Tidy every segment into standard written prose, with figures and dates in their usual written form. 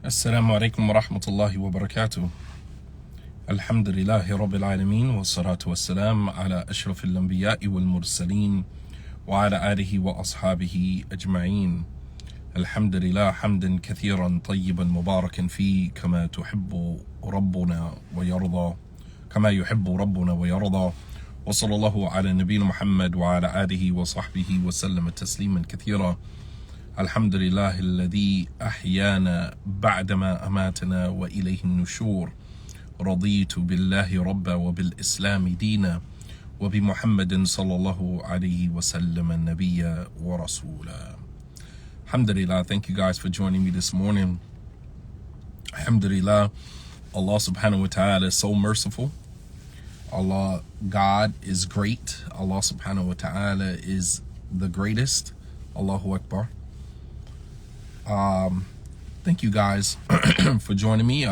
السلام عليكم ورحمة الله وبركاته. الحمد لله رب العالمين والصلاة والسلام على أشرف الأنبياء والمرسلين وعلى آله وأصحابه أجمعين. الحمد لله حمدا كثيرا طيبا مباركا فيه كما تحب ربنا ويرضى وصلى الله على نبينا محمد وعلى آله وصحبه وسلم تسليما كثيرا. الحمد لله الذي أحيانا بعدما أماتنا وإليه النشور. رضيت بالله ربا وبالإسلام دينا وبمحمد صلى الله عليه وسلم نبيا ورسولا. Alhamdulillah, thank you guys for joining me this morning. Alhamdulillah, Allah subhanahu wa ta'ala is so merciful. Allah, God is great. Allah subhanahu wa ta'ala is the greatest. Allahu Akbar. Thank you guys for joining me.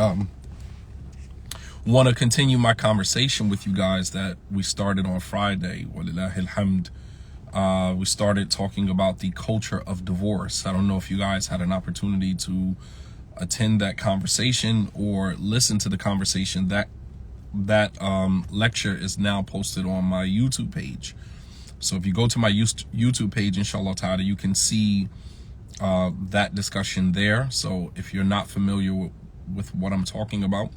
Want to continue my conversation with you guys that we started on Friday. Walillahi alhamd. We started talking about the culture of divorce. I don't know if you guys had an opportunity to attend that conversation or listen to the conversation. That lecture is now posted on my YouTube page. So if you go to my YouTube page, inshallah ta'ala, you can see that discussion there. So if you're not familiar with what I'm talking about,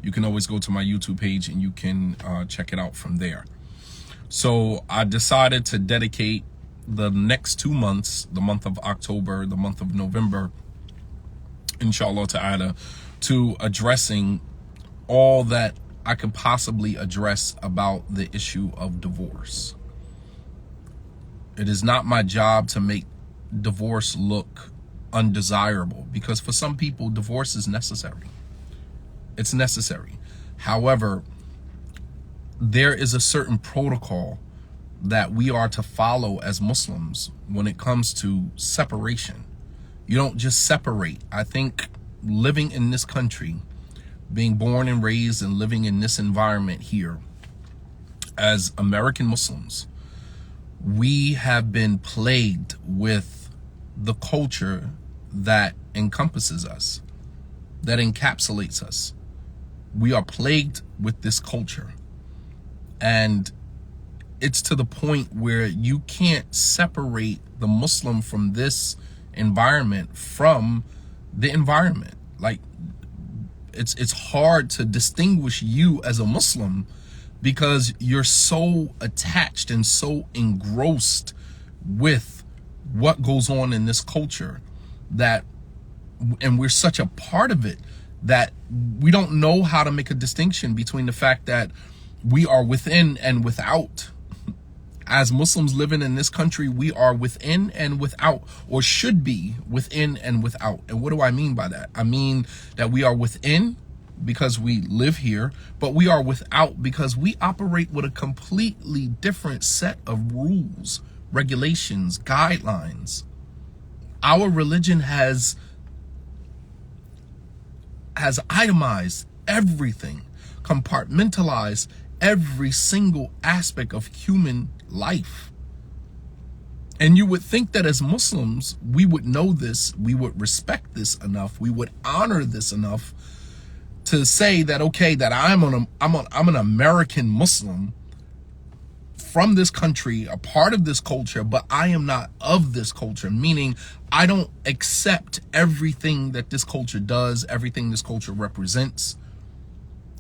you can always go to my YouTube page and you can check it out from there. So I decided to dedicate the next 2 months, the month of October, the month of November, inshallah ta'ala, to addressing all that I could possibly address about the issue of divorce. It is not my job to make divorce look undesirable, because for some people divorce is necessary. It's necessary. However, there is a certain protocol that we are to follow as Muslims when it comes to separation. You don't just separate. I think living in this country, being born and raised and living in this environment here as American Muslims, we have been plagued with the culture that encompasses us, that encapsulates us. We are plagued with this culture. And it's to the point where you can't separate the Muslim from this environment from the environment. Like, it's hard to distinguish you as a Muslim because you're so attached and so engrossed with what goes on in this culture and we're such a part of it that we don't know how to make a distinction between the fact that we are within and without. As Muslims living in this country, we are within and without, or should be within and without. And what do I mean by that? I mean that we are within because we live here, but we are without because we operate with a completely different set of rules, regulations, guidelines. Our religion has itemized everything, compartmentalized every single aspect of human life. And you would think that as Muslims, we would know this, we would respect this enough, we would honor this enough to say that, okay, that I'm an American Muslim from this country, a part of this culture, but I am not of this culture, meaning I don't accept everything that this culture does, everything this culture represents,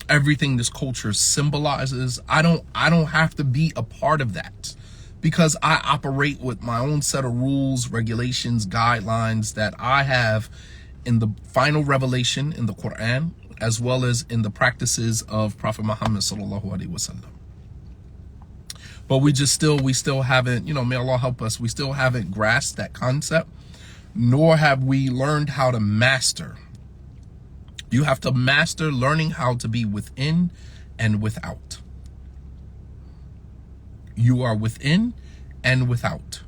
everything this culture symbolizes. I don't have to be a part of that because I operate with my own set of rules, regulations, guidelines that I have in the final revelation in the Quran, as well as in the practices of Prophet Muhammad sallallahu alaihi wasallam. But we still haven't, may Allah help us, we still haven't grasped that concept, nor have we learned how to master. You have to master learning how to be within and without. You are within and without.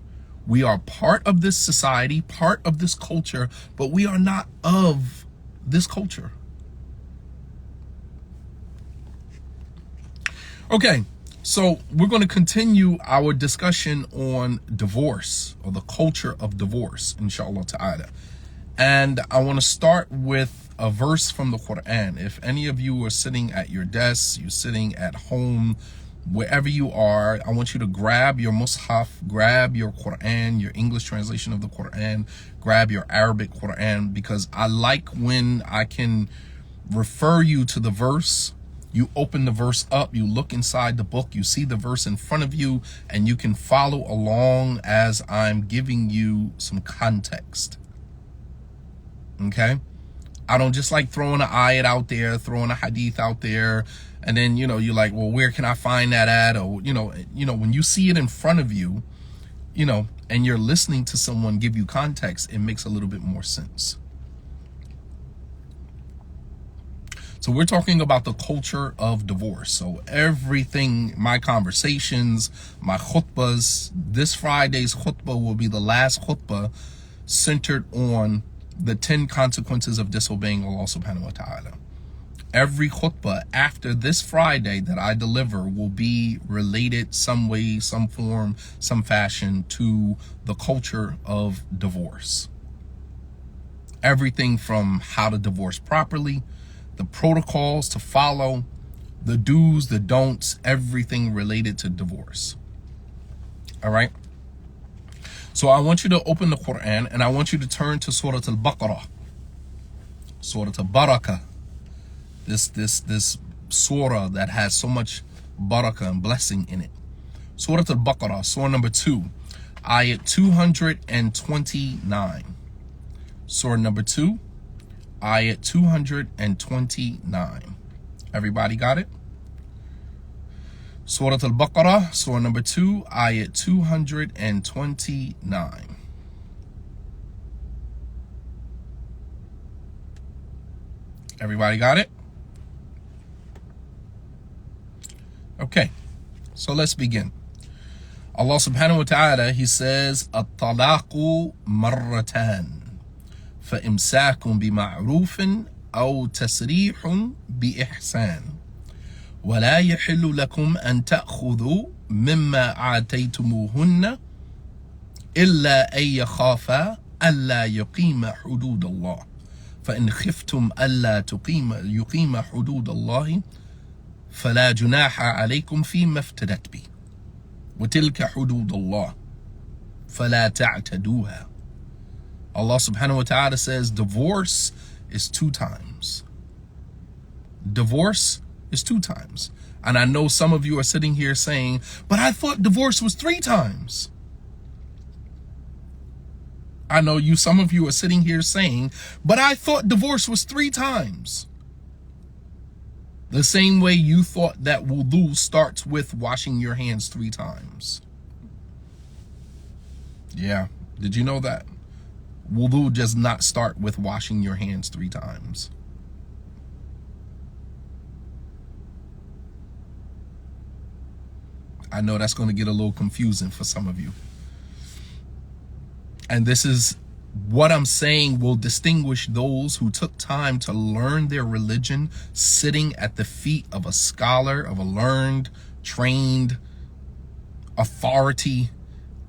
We are part of this society, part of this culture, but we are not of this culture. Okay. So we're going to continue our discussion on divorce, or the culture of divorce, inshallah ta'ala. And I want to start with a verse from the Quran. If any of you are sitting at your desks, you're sitting at home, wherever you are, I want you to grab your Mus'haf, grab your Quran, your English translation of the Quran, grab your Arabic Quran, because I like when I can refer you to the verse. You open the verse up, you look inside the book, you see the verse in front of you, and you can follow along as I'm giving you some context. Okay? I don't just like throwing an ayat out there, throwing a hadith out there, and then, you're like, well, where can I find that at? Or, when you see it in front of you, and you're listening to someone give you context, it makes a little bit more sense. So we're talking about the culture of divorce. So everything, my conversations, my khutbahs, this Friday's khutbah will be the last khutbah centered on the 10 consequences of disobeying Allah subhanahu wa ta'ala. Every khutbah after this Friday that I deliver will be related some way, some form, some fashion to the culture of divorce. Everything from how to divorce properly, the protocols to follow, the do's, the don'ts, everything related to divorce. All right? So I want you to open the Quran and I want you to turn to Surah Al-Baqarah, Surah Al-Barakah. This surah that has so much barakah and blessing in it. Surah Al-Baqarah, surah number 2, ayat 229. Surah number 2, ayat 229. Everybody got it? Surah Al-Baqarah, surah number 2, ayat 229. Everybody got it? Okay, so let's begin. Allah subhanahu wa ta'ala, he says, At-talaqu marratan, فَإِمْسَاكٌ بِمَعْرُوفٍ أَوْ تَسْرِيحٌ بِإِحْسَانٍ وَلَا يَحِلُّ لَكُمْ أَن تَأْخُذُوا مِمَّا آتَيْتُمُوهُنَّ إِلَّا أَن يَخَافَا أَلَّا يُقِيمَ حُدُودَ اللَّهِ فَإِنْ خِفْتُمْ أَلَّا يُقِيمَ حُدُودَ اللَّهِ فلا جناح عليكم فيما افتدت به وتلك حدود الله فلا تعتدوها. Allah subhanahu wa ta'ala says divorce is 2 times. Divorce is 2 times. And I know some of you are sitting here saying, but I thought divorce was 3 times. I know some of you are sitting here saying, but I thought divorce was 3 times. The same way you thought that wudu starts with washing your hands 3 times. Yeah, did you know that? Wudu does not start with washing your hands 3 times. I know that's going to get a little confusing for some of you. And this is what I'm saying will distinguish those who took time to learn their religion sitting at the feet of a scholar, of a learned, trained authority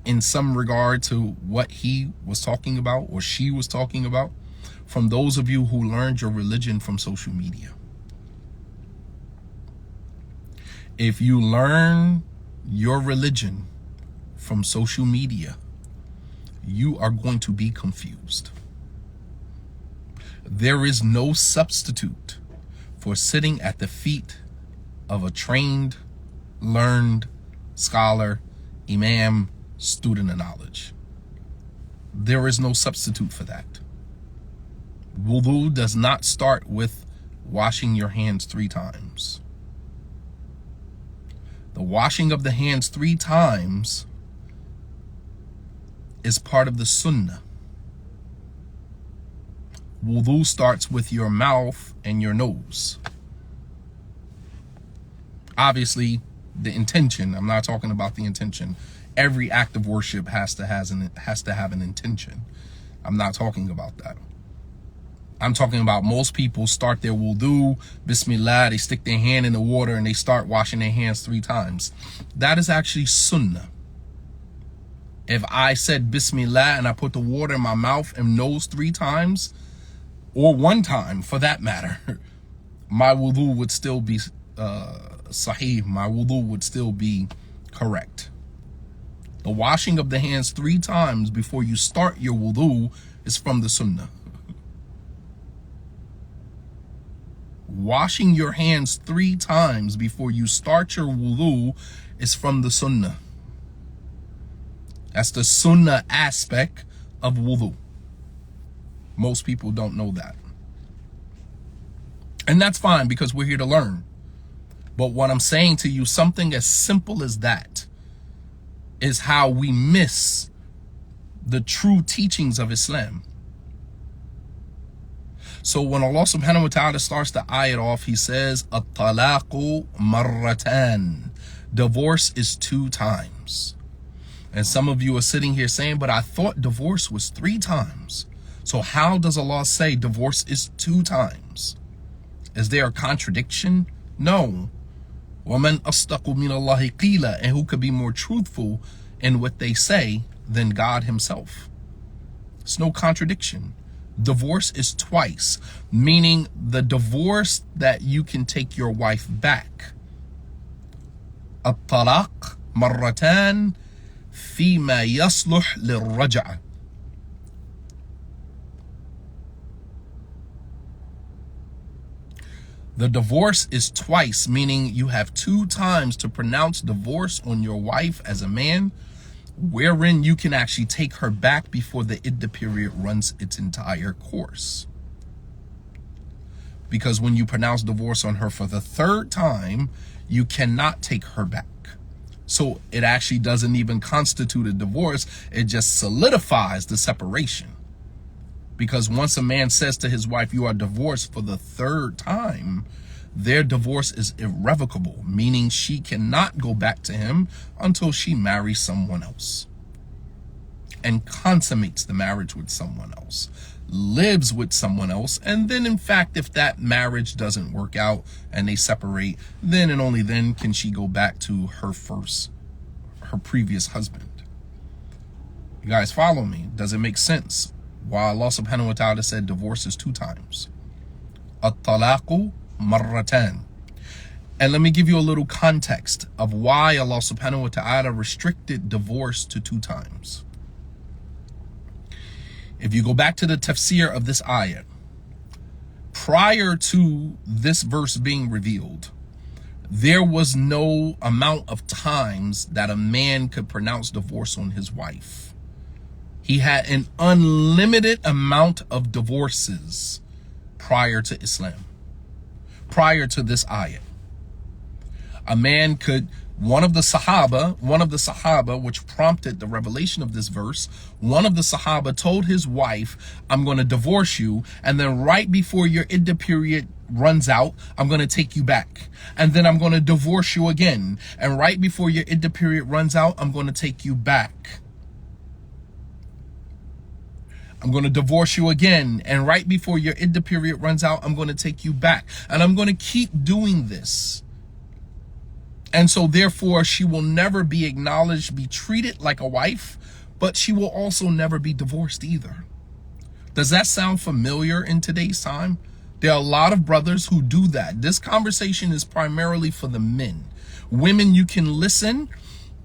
in some regard to what he was talking about or she was talking about, from those of you who learned your religion from social media. If you learn your religion from social media, you are going to be confused. There is no substitute for sitting at the feet of a trained, learned scholar, imam, student of knowledge. There is no substitute for that. Wudu does not start with washing your hands 3 times. The washing of the hands 3 times is part of the sunnah. Wudu starts with your mouth and your nose. Obviously, the intention, I'm not talking about the intention. Every act of worship has to have an intention. I'm not talking about that. I'm talking about most people start their wudu, bismillah, they stick their hand in the water and they start washing their hands 3 times. That is actually sunnah. If I said bismillah and I put the water in my mouth and nose 3 times, or one time for that matter, my wudu would still be sahih, my wudu would still be correct. The washing of the hands 3 times before you start your wudu is from the sunnah. Washing your hands 3 times before you start your wudu is from the sunnah. That's the sunnah aspect of wudu. Most people don't know that. And that's fine, because we're here to learn. But what I'm saying to you, something as simple as that is how we miss the true teachings of Islam. So when Allah subhanahu wa ta'ala starts the ayat off, he says, At-talaqu marratan. Divorce is 2 times. And some of you are sitting here saying, but I thought divorce was 3 times. So how does Allah say divorce is 2 times? Is there a contradiction? No. وَمَنْ أَصْدَقُ مِنَ اللَّهِ قِيلًا. And who could be more truthful in what they say than God himself? It's no contradiction. Divorce is twice, meaning the divorce that you can take your wife back. At-talaq marratan fima yasluh lirraj'a. The divorce is twice, meaning you have 2 times to pronounce divorce on your wife as a man, wherein you can actually take her back before the iddah period runs its entire course. Because when you pronounce divorce on her for the 3rd time, you cannot take her back. So it actually doesn't even constitute a divorce, it just solidifies the separation. Because once a man says to his wife, you are divorced for the 3rd time, their divorce is irrevocable, meaning she cannot go back to him until she marries someone else and consummates the marriage with someone else, lives with someone else. And then, in fact, if that marriage doesn't work out and they separate, then and only then can she go back to her previous husband. You guys follow me? Does it make sense? Why Allah subhanahu wa ta'ala said divorce is 2 times. At-talaqu marratan. And let me give you a little context of why Allah subhanahu wa ta'ala restricted divorce to 2 times. If you go back to the tafsir of this ayat, prior to this verse being revealed, there was no amount of times that a man could pronounce divorce on his wife. He had an unlimited amount of divorces prior to Islam, prior to this ayat. A man could, one of the Sahaba, which prompted the revelation of this verse, one of the Sahaba told his wife, I'm going to divorce you, and then right before your iddah period runs out, I'm going to take you back. And then I'm going to divorce you again. And right before your iddah period runs out, I'm going to take you back. I'm going to divorce you again. And right before your iddah period runs out, I'm going to take you back. And I'm going to keep doing this. And so therefore, she will never be acknowledged, be treated like a wife, but she will also never be divorced either. Does that sound familiar in today's time? There are a lot of brothers who do that. This conversation is primarily for the men. Women, you can listen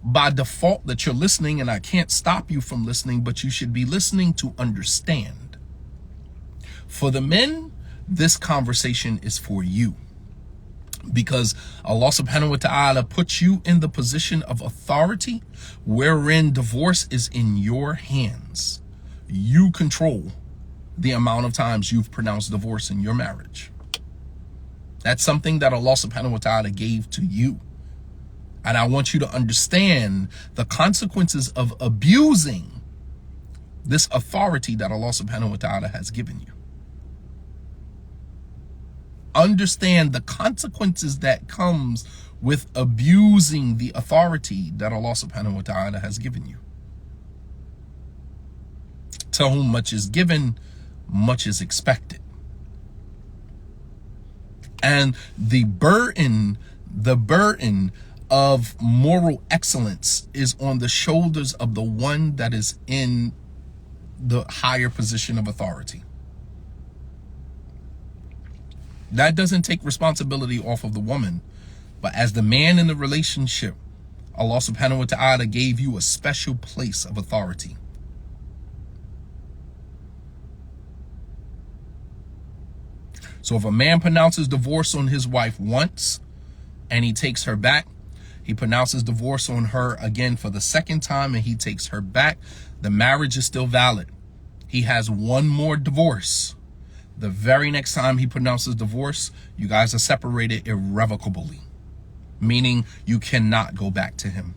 by default that you're listening, and I can't stop you from listening, but you should be listening to understand. For the men, this conversation is for you, because Allah subhanahu wa ta'ala puts you in the position of authority wherein divorce is in your hands. You control the amount of times you've pronounced divorce in your marriage. That's something that Allah subhanahu wa ta'ala gave to you. And I want you to understand the consequences of abusing this authority that Allah subhanahu wa ta'ala has given you. Understand the consequences that comes with abusing the authority that Allah subhanahu wa ta'ala has given you. To whom much is given, much is expected. And the burden of moral excellence is on the shoulders of the one that is in the higher position of authority. That doesn't take responsibility off of the woman. But as the man in the relationship, Allah subhanahu wa ta'ala gave you a special place of authority. So if a man pronounces divorce on his wife once and he takes her back, he pronounces divorce on her again for the second time and he takes her back, the marriage is still valid. He has one more divorce. The very next time he pronounces divorce, you guys are separated irrevocably, meaning you cannot go back to him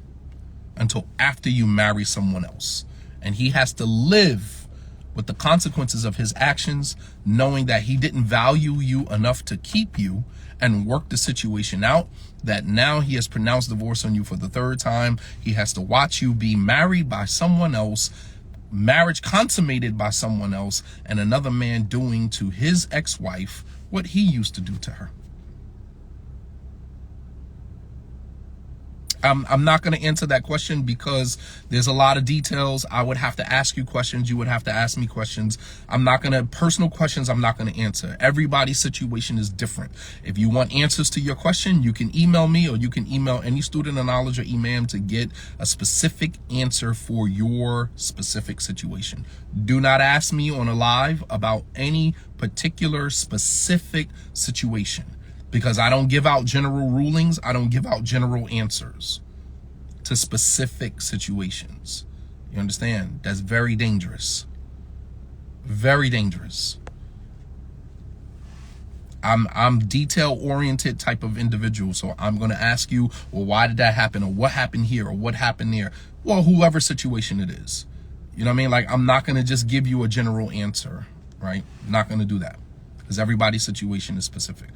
until after you marry someone else. And he has to live with the consequences of his actions, knowing that he didn't value you enough to keep you and work the situation out, that now he has pronounced divorce on you for the third time. He has to watch you be married by someone else, marriage consummated by someone else, and another man doing to his ex-wife what he used to do to her. I'm not going to answer that question because there's a lot of details. I would have to ask you questions. You would have to ask me questions. Personal questions I'm not going to answer. Everybody's situation is different. If you want answers to your question, you can email me or you can email any student of knowledge or imam to get a specific answer for your specific situation. Do not ask me on a live about any particular specific situation, because I don't give out general rulings. I don't give out general answers to specific situations. You understand? That's very dangerous. Very dangerous. I'm detail-oriented type of individual, so I'm going to ask you, well, why did that happen? Or what happened here? Or what happened there? Well, whoever situation it is. You know what I mean? Like, I'm not going to just give you a general answer, right? I'm not going to do that because everybody's situation is specific.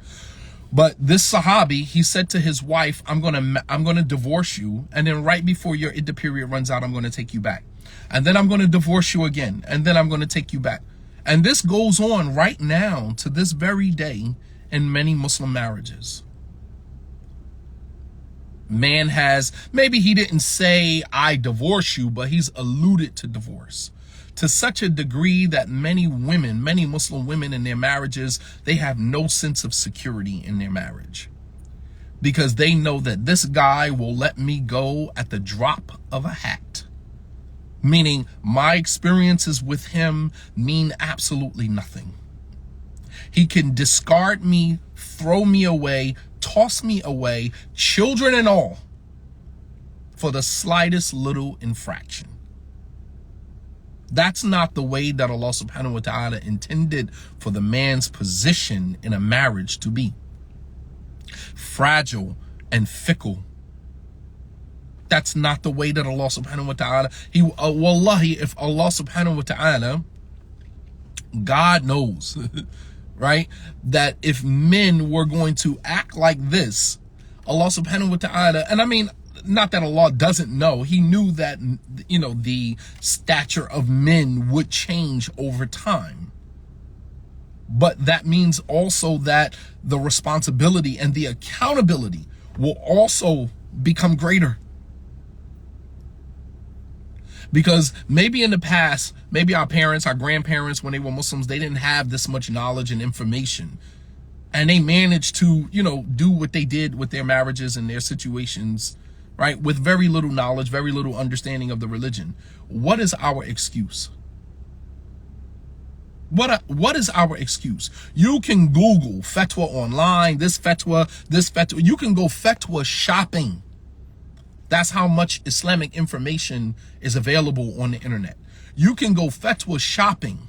But this Sahabi, he said to his wife, I'm gonna divorce you, and then right before your iddah period runs out, I'm gonna take you back. And then I'm gonna divorce you again, and then I'm gonna take you back. And this goes on right now to this very day in many Muslim marriages. Man has, maybe he didn't say, I divorce you, but he's alluded to divorce. To such a degree that many women, many Muslim women in their marriages, they have no sense of security in their marriage. Because they know that this guy will let me go at the drop of a hat. Meaning my experiences with him mean absolutely nothing. He can discard me, throw me away, toss me away, children and all, for the slightest little infraction. That's not the way that Allah subhanahu wa ta'ala intended for the man's position in a marriage to be. Fragile and fickle. That's not the way that Allah subhanahu wa ta'ala, wallahi, if Allah subhanahu wa ta'ala, God knows, right, that if men were going to act like this, Allah subhanahu wa ta'ala, and I mean, not that Allah doesn't know, he knew that, you know, the stature of men would change over time. But that means also that the responsibility and the accountability will also become greater. Because maybe in the past, maybe our parents, our grandparents, when they were Muslims, they didn't have this much knowledge and information. And they managed to, you know, do what they did with their marriages and their situations, right, with very little knowledge, very little understanding of the religion. What is our excuse? What is our excuse? You can Google fatwa online, this fatwa. You can go fatwa shopping. That's how much Islamic information is available on the internet. You can go fatwa shopping.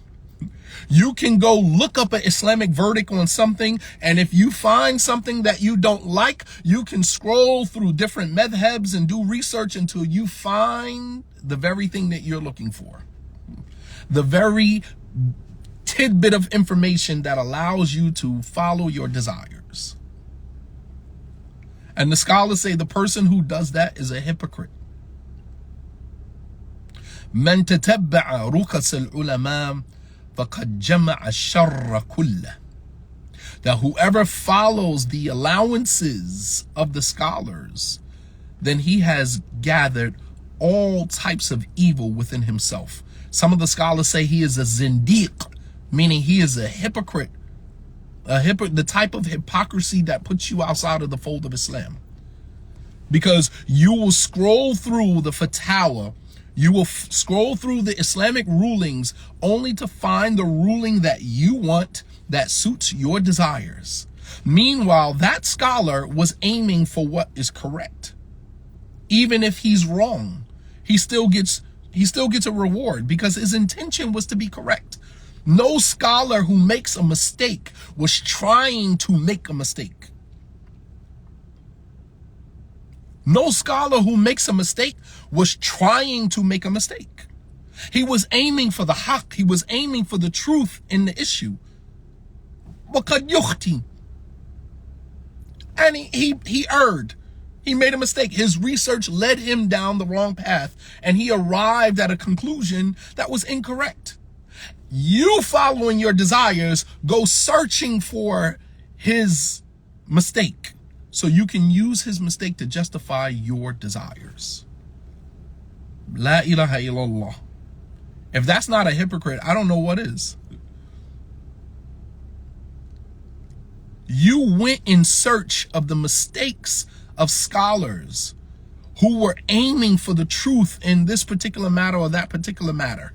You can go look up an Islamic verdict on something, and if you find something that you don't like, you can scroll through different madhabs and do research until you find the very thing that you're looking for. The very tidbit of information that allows you to follow your desires. And the scholars say the person who does that is a hypocrite. من تتبع رخص العلماء فقد جمع الشر كله. That whoever follows the allowances of the scholars, then he has gathered all types of evil within himself. Some of the scholars say he is a zindiq, meaning he is a hypocrite The type of hypocrisy that puts you outside of the fold of Islam. Because you will scroll through the fatwa, you will scroll through the Islamic rulings only to find the ruling that you want, that suits your desires. Meanwhile, that scholar was aiming for what is correct. Even if he's wrong, he still gets a reward because his intention was to be correct. No scholar who makes a mistake was trying to make a mistake. No scholar who makes a mistake was trying to make a mistake. He was aiming for the haqq. He was aiming for the truth in the issue. And he erred. He made a mistake. His research led him down the wrong path, and he arrived at a conclusion that was incorrect. You, following your desires, go searching for his mistake so you can use his mistake to justify your desires. La ilaha illallah. If that's not a hypocrite, I don't know what is. You went in search of the mistakes of scholars who were aiming for the truth in this particular matter or that particular matter.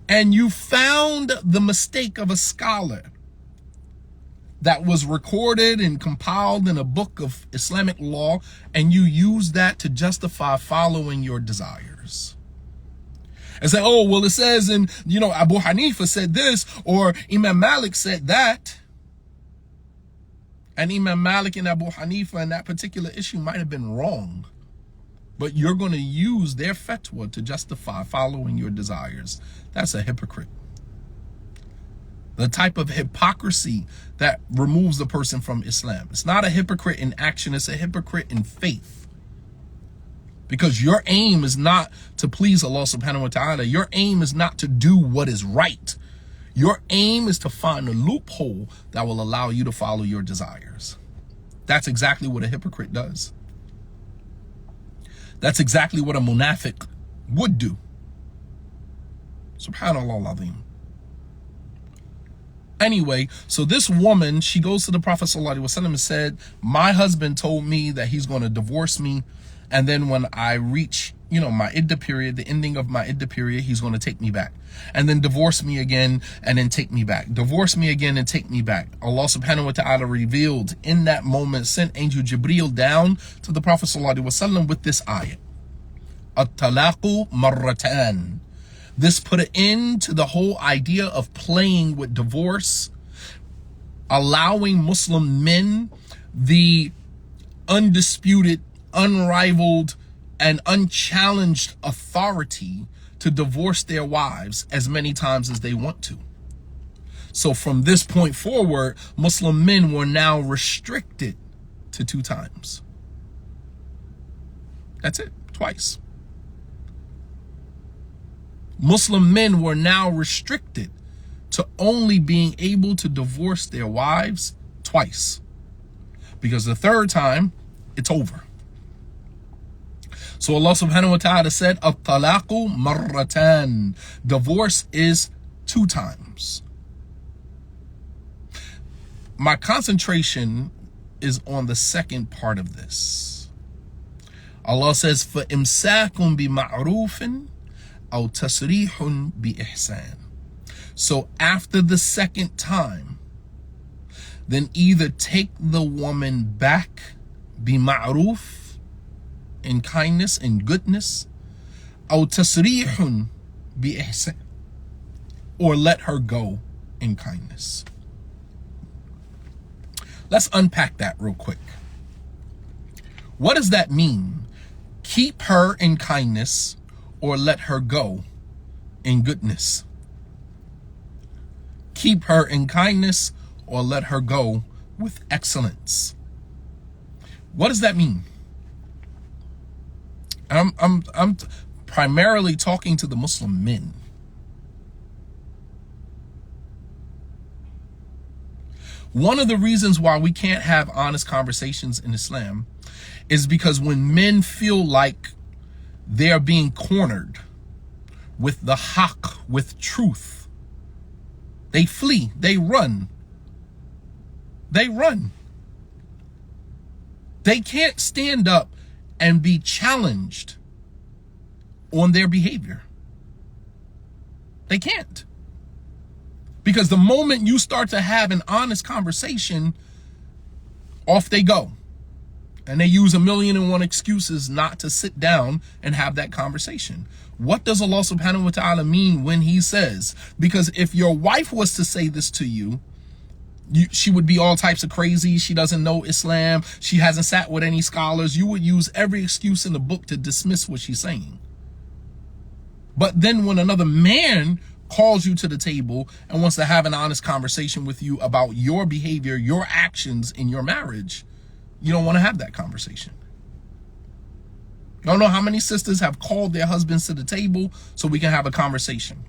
And you found the mistake of a scholar that was recorded and compiled in a book of Islamic law, and you used that to justify following your desires. And say, oh, well, it says in, Abu Hanifa said this, or Imam Malik said that. And Imam Malik and Abu Hanifa in that particular issue might have been wrong. But you're going to use their fatwa to justify following your desires. That's a hypocrite. The type of hypocrisy that removes the person from Islam. It's not a hypocrite in action, it's a hypocrite in faith. Because your aim is not to please Allah subhanahu wa ta'ala. Your aim is not to do what is right. Your aim is to find a loophole that will allow you to follow your desires. That's exactly what a hypocrite does. That's exactly what a munafiq would do. Subhanallah al-Azim. Anyway, so this woman, she goes to the Prophet ﷺ and said, my husband told me that he's going to divorce me. And then when I reach, my iddah period, the ending of my iddah period, he's going to take me back. And then divorce me again and then take me back. Divorce me again and take me back. Allah subhanahu wa ta'ala revealed in that moment, sent Angel Jibreel down to the Prophet ﷺ with this ayah. At-talaqu marratan. This put an end to the whole idea of playing with divorce, allowing Muslim men the undisputed, unrivaled, and unchallenged authority to divorce their wives as many times as they want to. So from this point forward, Muslim men were now restricted to 2 times. That's it, twice. Muslim men were now restricted to only being able to divorce their wives twice. Because the 3rd time, it's over. So Allah subhanahu wa ta'ala said, At-talaqu marratan. Divorce is 2 times. My concentration is on the second part of this. Allah says, فَإِمْسَاكٌ بِمَعْرُوفٍ أَوْ تَسْرِيحٌ بِإِحْسَانٍ. So after the 2nd time, then either take the woman back, بِمَعْرُوف, in kindness and goodness, أَوْ تَسْرِيحٌ بِإِحْسَانٍ, or let her go in kindness. Let's unpack that real quick. What does that mean? Keep her in kindness or let her go in goodness. Keep her in kindness or let her go with excellence. What does that mean? I'm primarily talking to the Muslim men. One of the reasons why we can't have honest conversations in Islam is because when men feel like they are being cornered with the haqq, with truth, they flee, they run They run. They can't stand up and be challenged on their behavior. They can't. Because the moment you start to have an honest conversation, off they go. And they use 1,000,001 excuses not to sit down and have that conversation. What does Allah subhanahu wa ta'ala mean when he says, because if your wife was to say this to you, she would be all types of crazy. She doesn't know Islam. She hasn't sat with any scholars. You would use every excuse in the book to dismiss what she's saying. But then when another man calls you to the table and wants to have an honest conversation with you about your behavior, your actions in your marriage, you don't want to have that conversation. You don't know how many sisters have called their husbands to the table so we can have a conversation.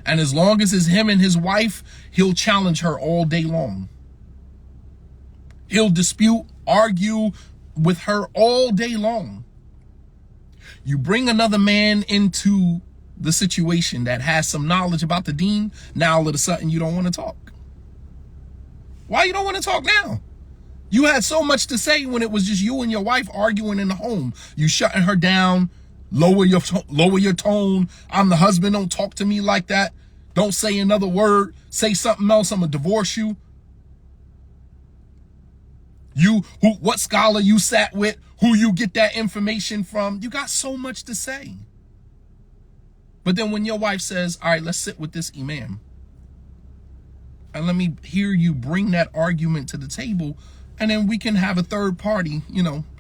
And as long as it's him and his wife, he'll challenge her all day long. He'll dispute, argue with her all day long. You bring another man into the situation that has some knowledge about the deen, now all of a sudden you don't want to talk. Why you don't want to talk now? You had so much to say when it was just you and your wife arguing in the home. You shutting her down, lower your tone. I'm the husband, don't talk to me like that. Don't say another word. Say something else, I'm gonna divorce you. What scholar you sat with, who you get that information from. You got so much to say. But then when your wife says, all right, let's sit with this imam, and let me hear you bring that argument to the table, and then we can have a third party,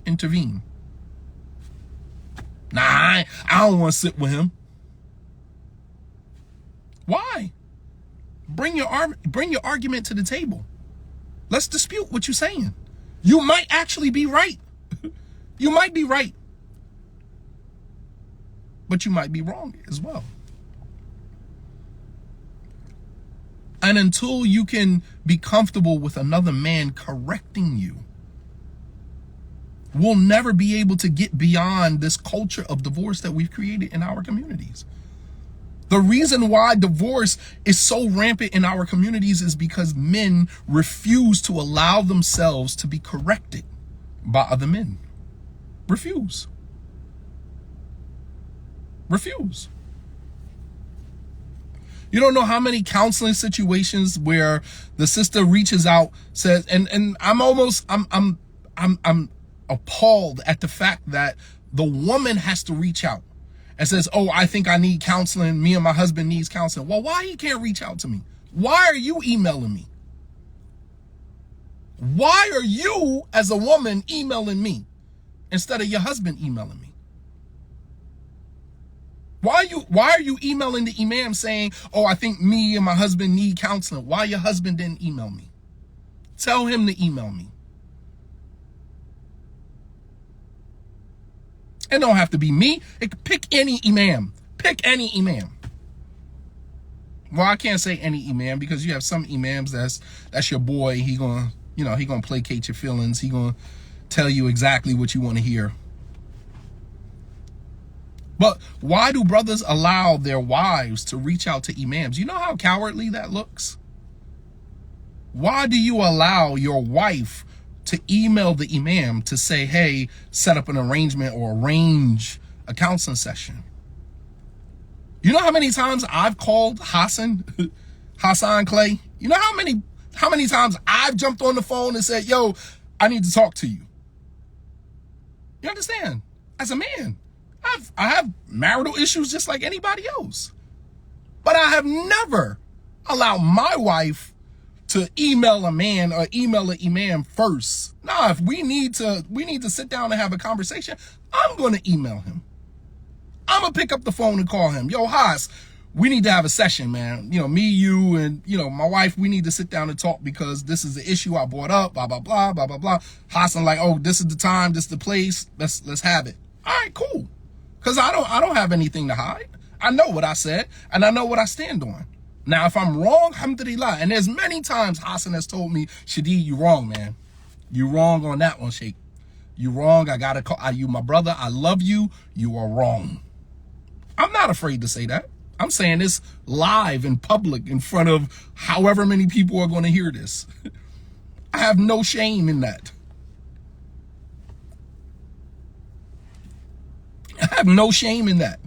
intervene. Nah, I don't want to sit with him. Why? Bring your argument to the table. Let's dispute what you're saying. You might actually be right. You might be right. But you might be wrong as well. And until you can be comfortable with another man correcting you, we'll never be able to get beyond this culture of divorce that we've created in our communities. The reason why divorce is so rampant in our communities is because men refuse to allow themselves to be corrected by other men. Refuse. You don't know how many counseling situations where the sister reaches out, says, and I'm appalled at the fact that the woman has to reach out and says, oh, I think I need counseling. Me and my husband needs counseling. Well, why he can't reach out to me? Why are you emailing me? Why are you as a woman emailing me instead of your husband emailing me? Why are you emailing the imam saying, oh, I think me and my husband need counseling? Why your husband didn't email me? Tell him to email me. It don't have to be me. Pick any imam. Pick any imam. Well, I can't say any imam because you have some imams that's your boy. He gonna placate your feelings. He gonna tell you exactly what you want to hear. But why do brothers allow their wives to reach out to imams? You know how cowardly that looks? Why do you allow your wife to email the imam to say, hey, set up an arrangement or arrange a counseling session? You know how many times I've called Hassan Clay? You know how many times I've jumped on the phone and said, yo, I need to talk to you. You understand? As a man, I have marital issues just like anybody else. But I have never allowed my wife to email a man or email an imam first. Nah, if we need to sit down and have a conversation, I'm going to email him. I'm going to pick up the phone and call him. Yo, Haas, we need to have a session, man. Me, you, and, my wife, we need to sit down and talk because this is the issue I brought up, blah, blah, blah, blah, blah, blah. Hassan like, oh, this is the time, this is the place. Let's have it. All right, cool. Because I don't have anything to hide. I know what I said, and I know what I stand on. Now, if I'm wrong, alhamdulillah. And there's many times Hassan has told me, Shadid, you wrong, man. You wrong on that one, Sheikh. You wrong. I got to call you, my brother. I love you. You are wrong. I'm not afraid to say that. I'm saying this live in public in front of however many people are going to hear this. I have no shame in that. I have no shame in that.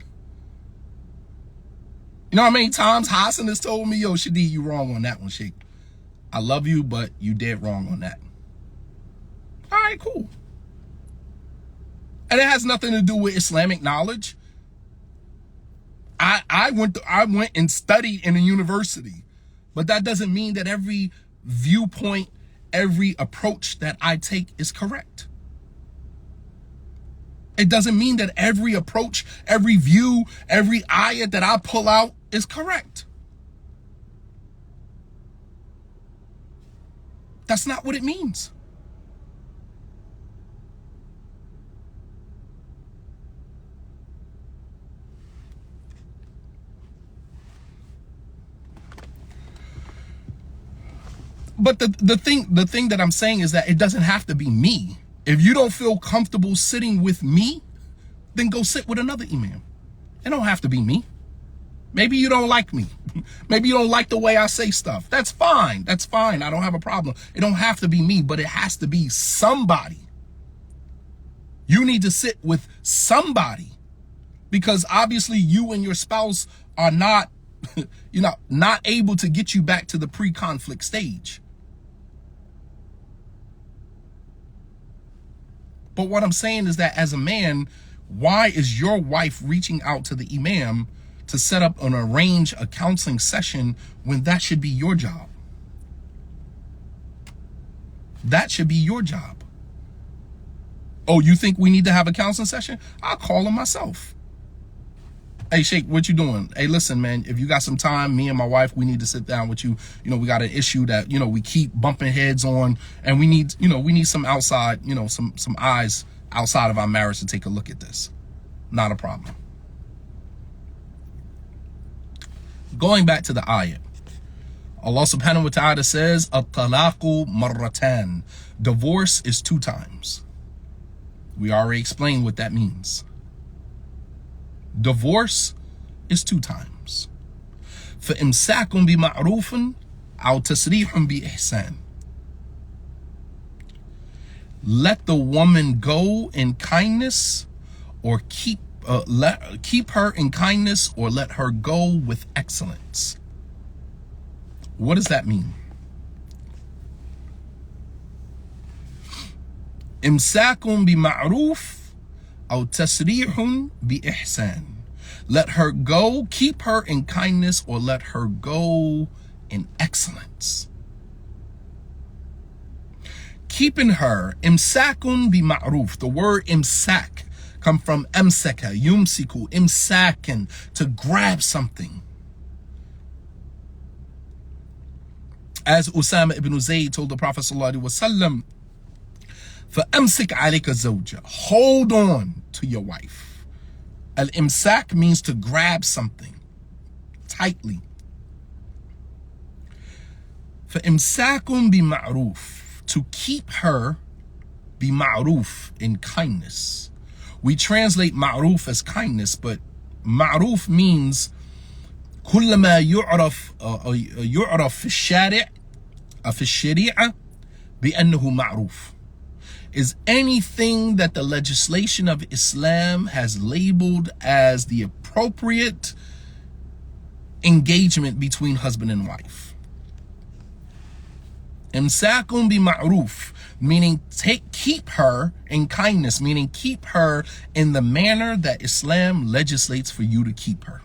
You know how many times Hassan has told me, yo, Shadi, you wrong on that one, Sheikh. I love you, but you dead wrong on that. All right, cool. And it has nothing to do with Islamic knowledge. I went and studied in a university, but that doesn't mean that every viewpoint, every approach that I take is correct. It doesn't mean that every approach, every view, every ayat that I pull out is correct. That's not what it means. But the thing that I'm saying is that it doesn't have to be me. If you don't feel comfortable sitting with me, then go sit with another imam. It don't have to be me. Maybe you don't like me. Maybe you don't like the way I say stuff. That's fine. That's fine. I don't have a problem. It don't have to be me, but it has to be somebody. You need to sit with somebody, because obviously you and your spouse are not, not able to get you back to the pre-conflict stage. But what I'm saying is that as a man, why is your wife reaching out to the imam to set up and arrange a counseling session when that should be your job? That should be your job. Oh, you think we need to have a counseling session? I'll call him myself. Hey, Sheikh, what you doing? Hey, listen, man, if you got some time, me and my wife, we need to sit down with you. We got an issue that, we keep bumping heads on, and we need some outside, some eyes outside of our marriage to take a look at this. Not a problem. Going back to the ayat. Allah subhanahu wa ta'ala says, at-talaqu marratan. Divorce is 2 times. We already explained what that means. Divorce is 2 times. فَإِمْسَاكٌ بِمَعْرُوفٍ أَوْ تَسْرِيحٌ بِإِحْسَانٍ. Let the woman go in kindness, or keep her in kindness, or let her go with excellence. What does that mean? إِمْسَاكٌ بِمَعْرُوفٍ أو تسريح بإحسان. Let her go, keep her in kindness, or let her go in excellence. Keeping her, imsakun bima'ruf. The word imsak come from amsaka, yumsiku, imsakin, to grab something. As Usama ibn Zayd told the Prophet sallallahu alaihi wasallam, فَأَمْسِكْ عَلَيْكَ زَوْجَ. Hold on to your wife. Al-imsak means to grab something tightly. فَإِمْسَاكٌ بِمَعْرُوفٍ. To keep her بِمَعْرُوفٍ, in kindness. We translate ma'ruf as kindness, but ma'ruf means كل ما يعرف في الشارع في الشريعة بأنه معروف. Is anything that the legislation of Islam has labeled as the appropriate engagement between husband and wife. Imsakun bi ma'ruf, meaning keep her in kindness, meaning keep her in the manner that Islam legislates for you to keep her.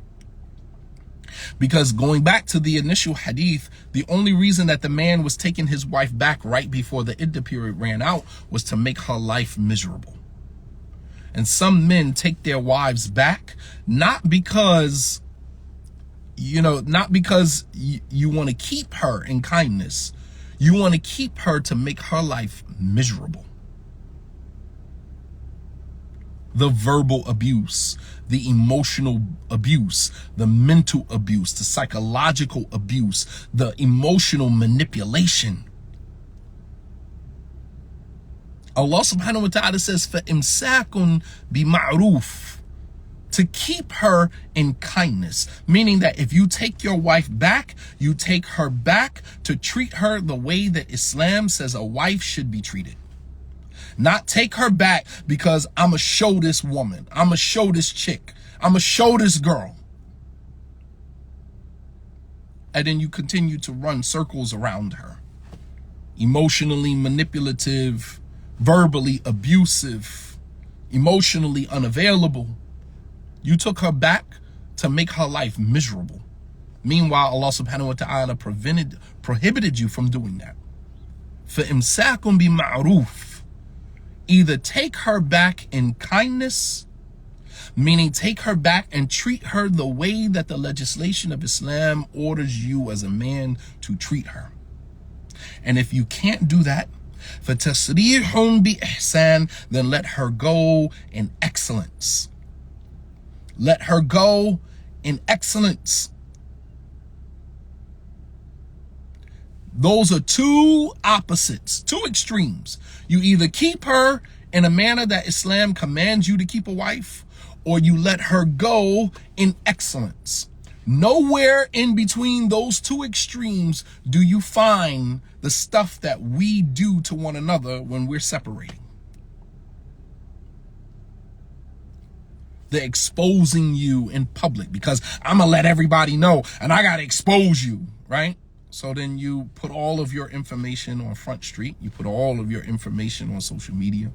Because going back to the initial hadith, the only reason that the man was taking his wife back right before the iddah period ran out was to make her life miserable. And some men take their wives back not because you want to keep her in kindness. You want to keep her to make her life miserable. The verbal abuse, the emotional abuse, the mental abuse, the psychological abuse, the emotional manipulation. Allah subhanahu wa ta'ala says, فَإِمْسَاكٌ بِمَعْرُوفٍ. to keep her in kindness, meaning that if you take your wife back, you take her back to treat her the way that Islam says a wife should be treated. Not take her back because I'm going to show this woman, I'm going to show this chick, I'm going to show this girl. And then you continue to run circles around her. Emotionally manipulative, verbally abusive, emotionally unavailable. You took her back to make her life miserable. Meanwhile, Allah subhanahu wa ta'ala prohibited you from doing that. فَإِمْسَاكٌ بِمَعْرُوفٍ. Either take her back in kindness, meaning take her back and treat her the way that the legislation of Islam orders you as a man to treat her. And if you can't do that, فَتَسْرِيحٌ بِإِحْسَانٍ, then let her go in excellence. Let her go in excellence. Those are two opposites, two extremes. You either keep her in a manner that Islam commands you to keep a wife, or you let her go in excellence. Nowhere in between those two extremes do you find the stuff that we do to one another when we're separating. The exposing you in public, because I'm gonna let everybody know and I gotta expose you, right? So then you put all of your information on Front Street. You put all of your information on social media.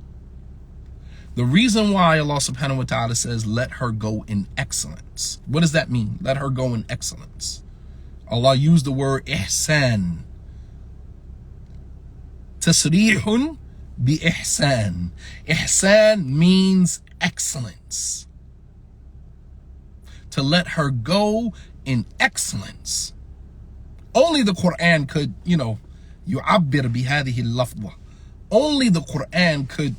The reason why Allah subhanahu wa ta'ala says, let her go in excellence. What does that mean? Let her go in excellence. Allah used the word ihsan. Tasrihun bi ihsan. Ihsan means excellence. To let her go in excellence. Only the Quran could, yu'abbir bihadihi al-lafza. Only the Quran could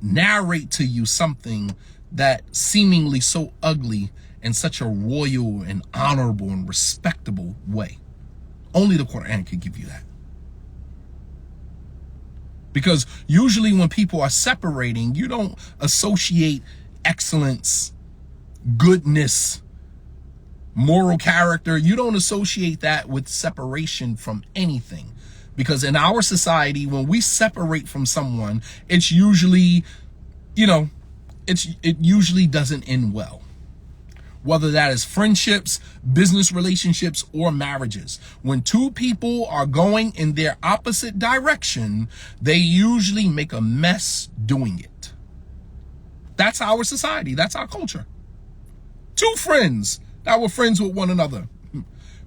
narrate to you something that seemingly so ugly in such a royal and honorable and respectable way. Only the Quran could give you that. Because usually when people are separating, you don't associate excellence, goodness, moral character. You don't associate that with separation from anything. Because in our society, when we separate from someone, it's usually, it usually doesn't end well. Whether that is friendships, business relationships, or marriages. When two people are going in their opposite direction, they usually make a mess doing it. That's our society. That's our culture. Two friends that were friends with one another,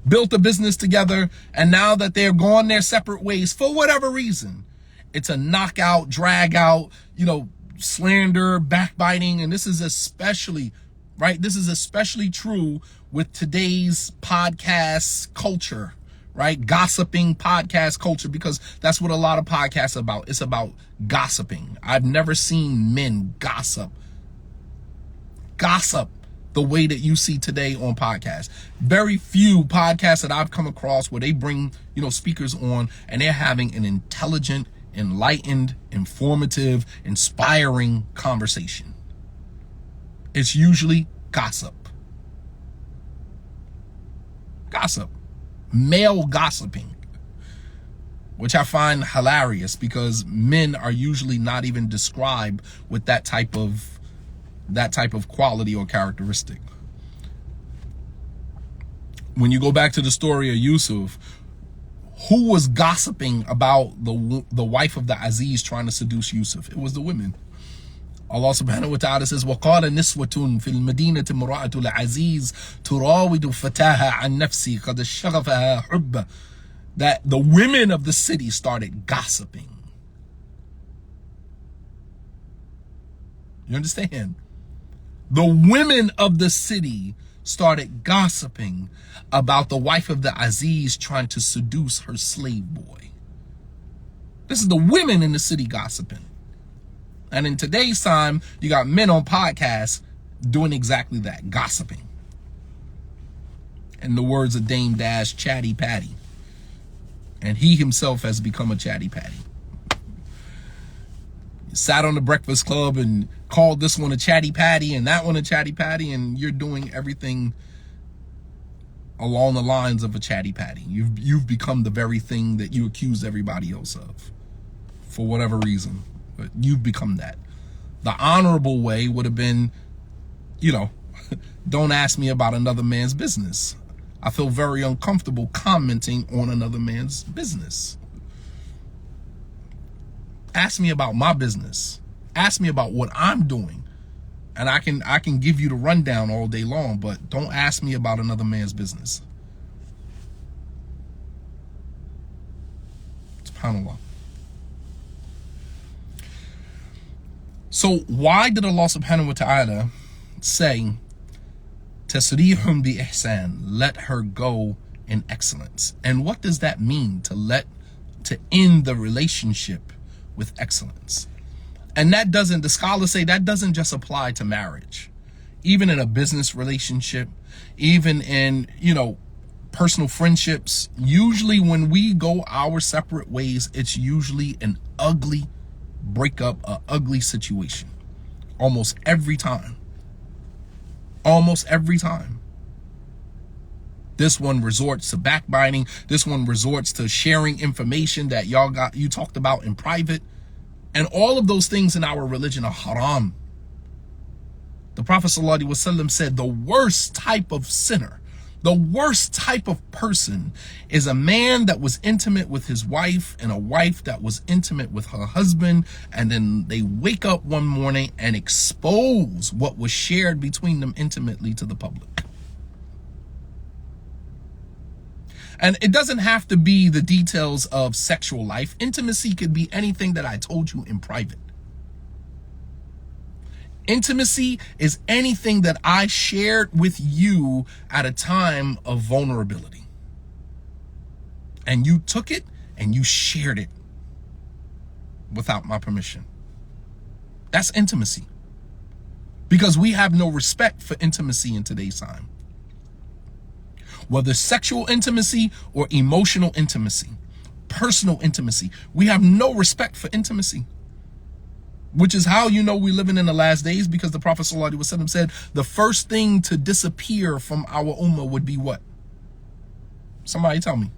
built a business together, and now that they're gone their separate ways for whatever reason, it's a knockout, drag out, slander, backbiting. And this is especially, right? This is especially true with today's podcast culture, right? Gossiping podcast culture, because that's what a lot of podcasts are about. It's about gossiping. I've never seen men gossip the way that you see today on podcasts. Very few podcasts that I've come across where they bring, speakers on and they're having an intelligent, enlightened, informative, inspiring conversation. It's usually gossip. Gossip. Male gossiping. Which I find hilarious because men are usually not even described with that type of quality or characteristic. When you go back to the story of Yusuf, who was gossiping about the wife of the Aziz trying to seduce Yusuf? It was the women. Allah subhanahu wa ta'ala says, وَقَالَ نِسْوَةٌ فِي الْمَدِينَةِ امْرَأَةُ الْعَزِيزِ تُرَاوِدُ فَتَاهَا عَنْ نَفْسِهِ قَدْ شَغَفَهَا حُبًّا. That the women of the city started gossiping. You understand? The women of the city started gossiping about the wife of the Aziz trying to seduce her slave boy. This is the women in the city gossiping. And in today's time, you got men on podcasts doing exactly that, gossiping. In the words of Dame Dash, chatty patty. And he himself has become a chatty patty. sat on the Breakfast Club and called this one a chatty patty and that one a chatty patty, and you're doing everything along the lines of a chatty patty. You've become the very thing that you accuse everybody else of for whatever reason, but you've become that. The honorable way would have been, don't ask me about another man's business. I feel very uncomfortable commenting on another man's business. Ask me about my business. Ask me about what I'm doing. And I can give you the rundown all day long, but don't ask me about another man's business. SubhanAllah. So why did Allah subhanahu wa ta'ala say, Tasrihum bi ihsan, let her go in excellence? And what does that mean, to end the relationship with excellence? And the scholars say that doesn't just apply to marriage. Even in a business relationship, even in, personal friendships, usually when we go our separate ways, it's usually an ugly breakup, an ugly situation. Almost every time. Almost every time. This one resorts to backbiting. This one resorts to sharing information that you talked about in private. And all of those things in our religion are haram. The Prophet ﷺ said the worst type of sinner, the worst type of person is a man that was intimate with his wife and a wife that was intimate with her husband, and then they wake up one morning and expose what was shared between them intimately to the public. And it doesn't have to be the details of sexual life. Intimacy could be anything that I told you in private. Intimacy is anything that I shared with you at a time of vulnerability. And you took it and you shared it without my permission. That's intimacy. Because we have no respect for intimacy in today's time. Whether sexual intimacy or emotional intimacy, personal intimacy, we have no respect for intimacy. Which is how we're living in the last days, because the Prophet ﷺ said the first thing to disappear from our ummah would be what? Somebody tell me.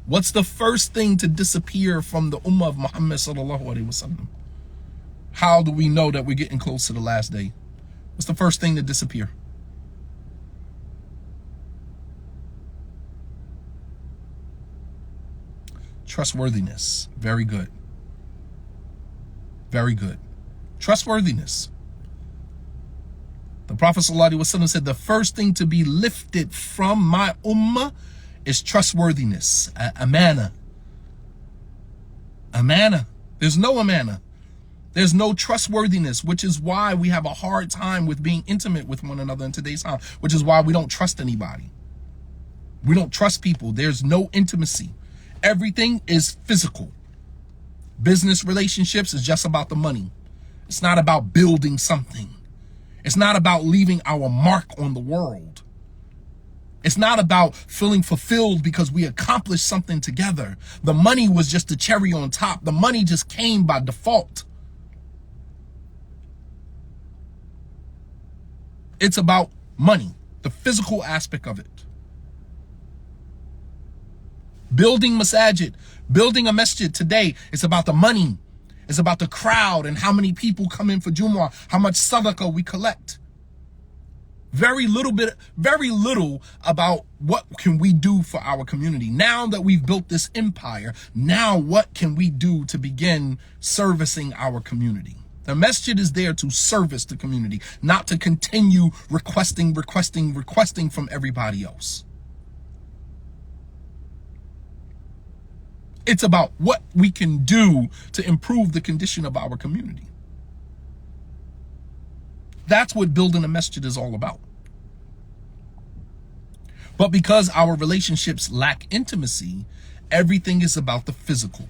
What's the first thing to disappear from the ummah of Muhammad ﷺ? How do we know that we're getting close to the last day? What's the first thing to disappear? Trustworthiness. Very good. Very good. Trustworthiness. The Prophet ﷺ said the first thing to be lifted from my ummah is trustworthiness. Amana. Amana. There's no amana. There's no trustworthiness, which is why we have a hard time with being intimate with one another in today's time, which is why we don't trust anybody. We don't trust people. There's no intimacy. Everything is physical. Business relationships is just about the money. It's not about building something. It's not about leaving our mark on the world. It's not about feeling fulfilled because we accomplished something together. The money was just the cherry on top. The money just came by default. It's about money, the physical aspect of it. Building masajid, building a masjid today, it's about the money. It's about the crowd and how many people come in for Jumu'ah, how much sadaqah we collect. Very little about what can we do for our community. Now that we've built this empire, now what can we do to begin servicing our community? The masjid is there to service the community, not to continue requesting from everybody else. It's about what we can do to improve the condition of our community. That's what building a masjid is all about. But because our relationships lack intimacy, everything is about the physical.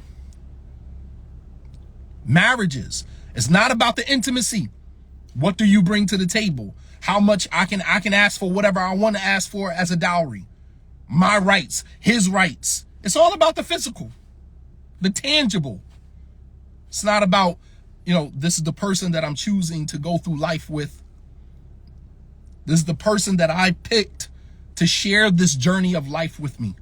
Marriages, it's not about the intimacy. What do you bring to the table? How much I can ask for whatever I want to ask for as a dowry. My rights, his rights. It's all about the physical. The tangible. It's not about, this is the person that I'm choosing to go through life with. This is the person that I picked to share this journey of life with me.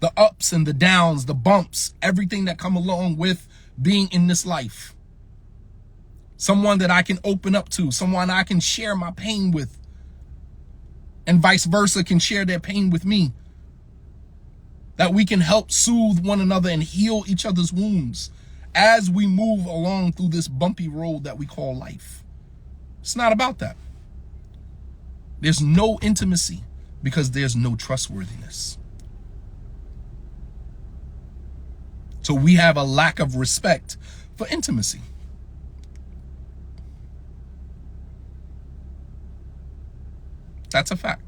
The ups and the downs, the bumps, everything that come along with being in this life. Someone that I can open up to, someone I can share my pain with, and vice versa can share their pain with me. That we can help soothe one another and heal each other's wounds as we move along through this bumpy road that we call life. It's not about that. There's no intimacy because there's no trustworthiness. So we have a lack of respect for intimacy. That's a fact.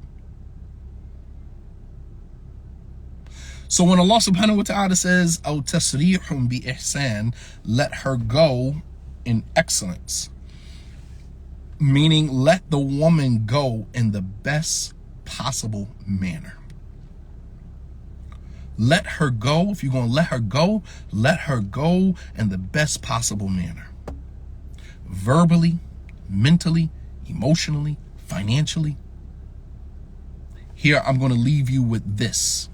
So when Allah subhanahu wa ta'ala says, "Aw tasrihun bi ihsan," let her go in excellence, meaning let the woman go in the best possible manner. Let her go. If you're going to let her go in the best possible manner. Verbally, mentally, emotionally, financially. Here, I'm going to leave you with this.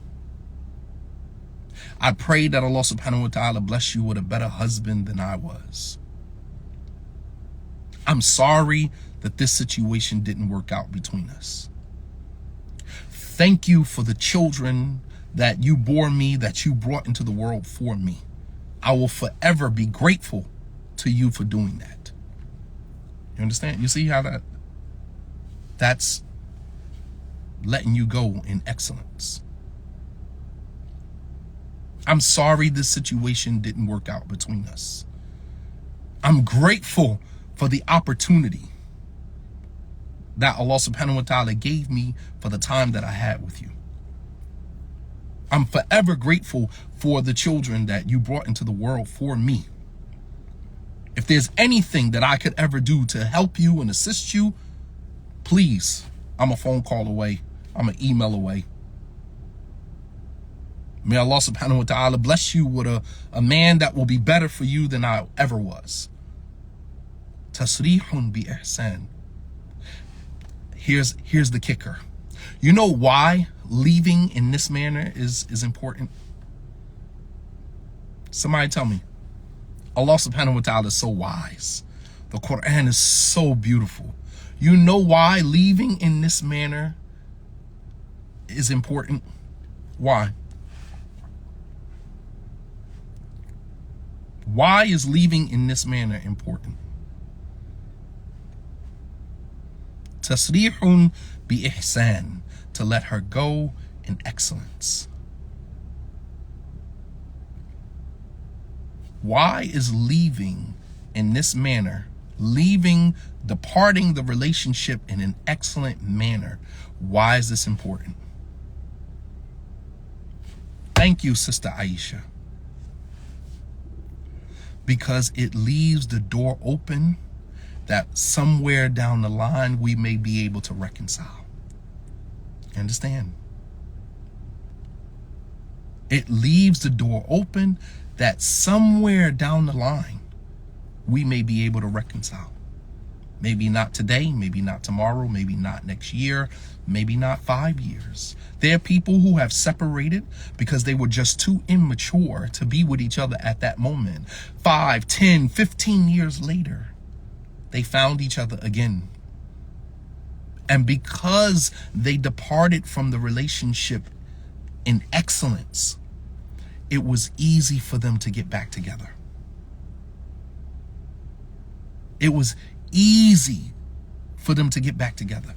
I pray that Allah subhanahu wa ta'ala bless you with a better husband than I was. I'm sorry that this situation didn't work out between us. Thank you for the children that you bore me, that you brought into the world for me. I will forever be grateful to you for doing that. You understand? You see how that's letting you go in excellence. I'm sorry this situation didn't work out between us. I'm grateful for the opportunity that Allah subhanahu wa ta'ala gave me for the time that I had with you. I'm forever grateful for the children that you brought into the world for me. If there's anything that I could ever do to help you and assist you, please, I'm a phone call away. I'm an email away. May Allah subhanahu wa ta'ala bless you with a man that will be better for you than I ever was. Tasrihun bi ihsan. Here's the kicker. You know why leaving in this manner is important? Somebody tell me. Allah subhanahu wa ta'ala is so wise. The Quran is so beautiful. You know why leaving in this manner is important? Why? Why is leaving in this manner important? Tasrihun bi ihsan, to let her go in excellence. Why is leaving in this manner, departing the relationship in an excellent manner, why is this important? Thank you, Sister Aisha. Because it leaves the door open that somewhere down the line we may be able to reconcile. You understand? It leaves the door open that somewhere down the line we may be able to reconcile. Maybe not today, maybe not tomorrow, maybe not next year, maybe not 5 years. There are people who have separated because they were just too immature to be with each other at that moment. 5, 10, 15 years later, they found each other again. And because they departed from the relationship in excellence, it was easy for them to get back together. It was easy for them to get back together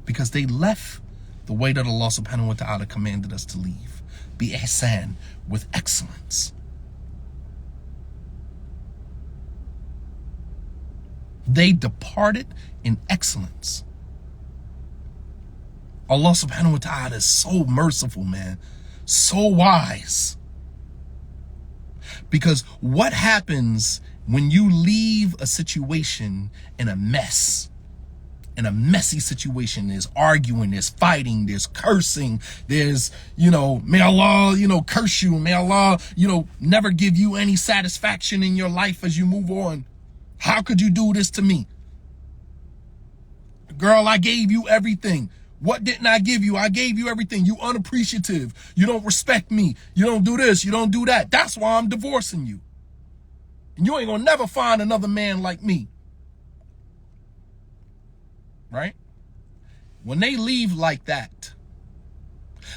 because they left the way that Allah subhanahu wa ta'ala commanded us to leave. Bi ihsan, with excellence. They departed in excellence. Allah subhanahu wa ta'ala is so merciful, man. So wise. Because what happens when you leave a situation in a mess, in a messy situation. There's arguing, there's fighting, there's cursing, there's, may Allah, curse you. May Allah, never give you any satisfaction in your life as you move on. How could you do this to me? Girl, I gave you everything. What didn't I give you? I gave you everything. You unappreciative. You don't respect me. You don't do this. You don't do that. That's why I'm divorcing you. And you ain't gonna never find another man like me. Right? When they leave like that,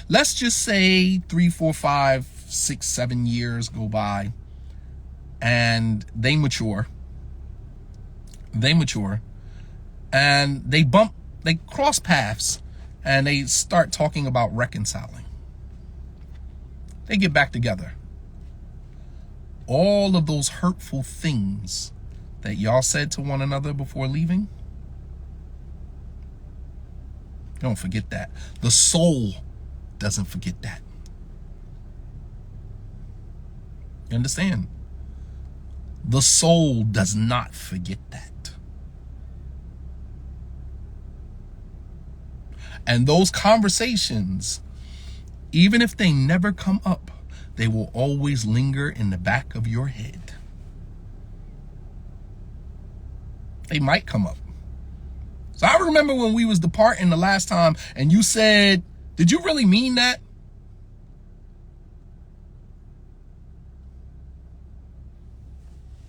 let's just say 3, 4, 5, 6, 7 years go by and they mature. And they cross paths and they start talking about reconciling. They get back together. All of those hurtful things that y'all said to one another before leaving, don't forget that. The soul doesn't forget that. You understand? The soul does not forget that. And those conversations, even if they never come up, they will always linger in the back of your head. They might come up. So I remember when we was departing the last time and you said, did you really mean that?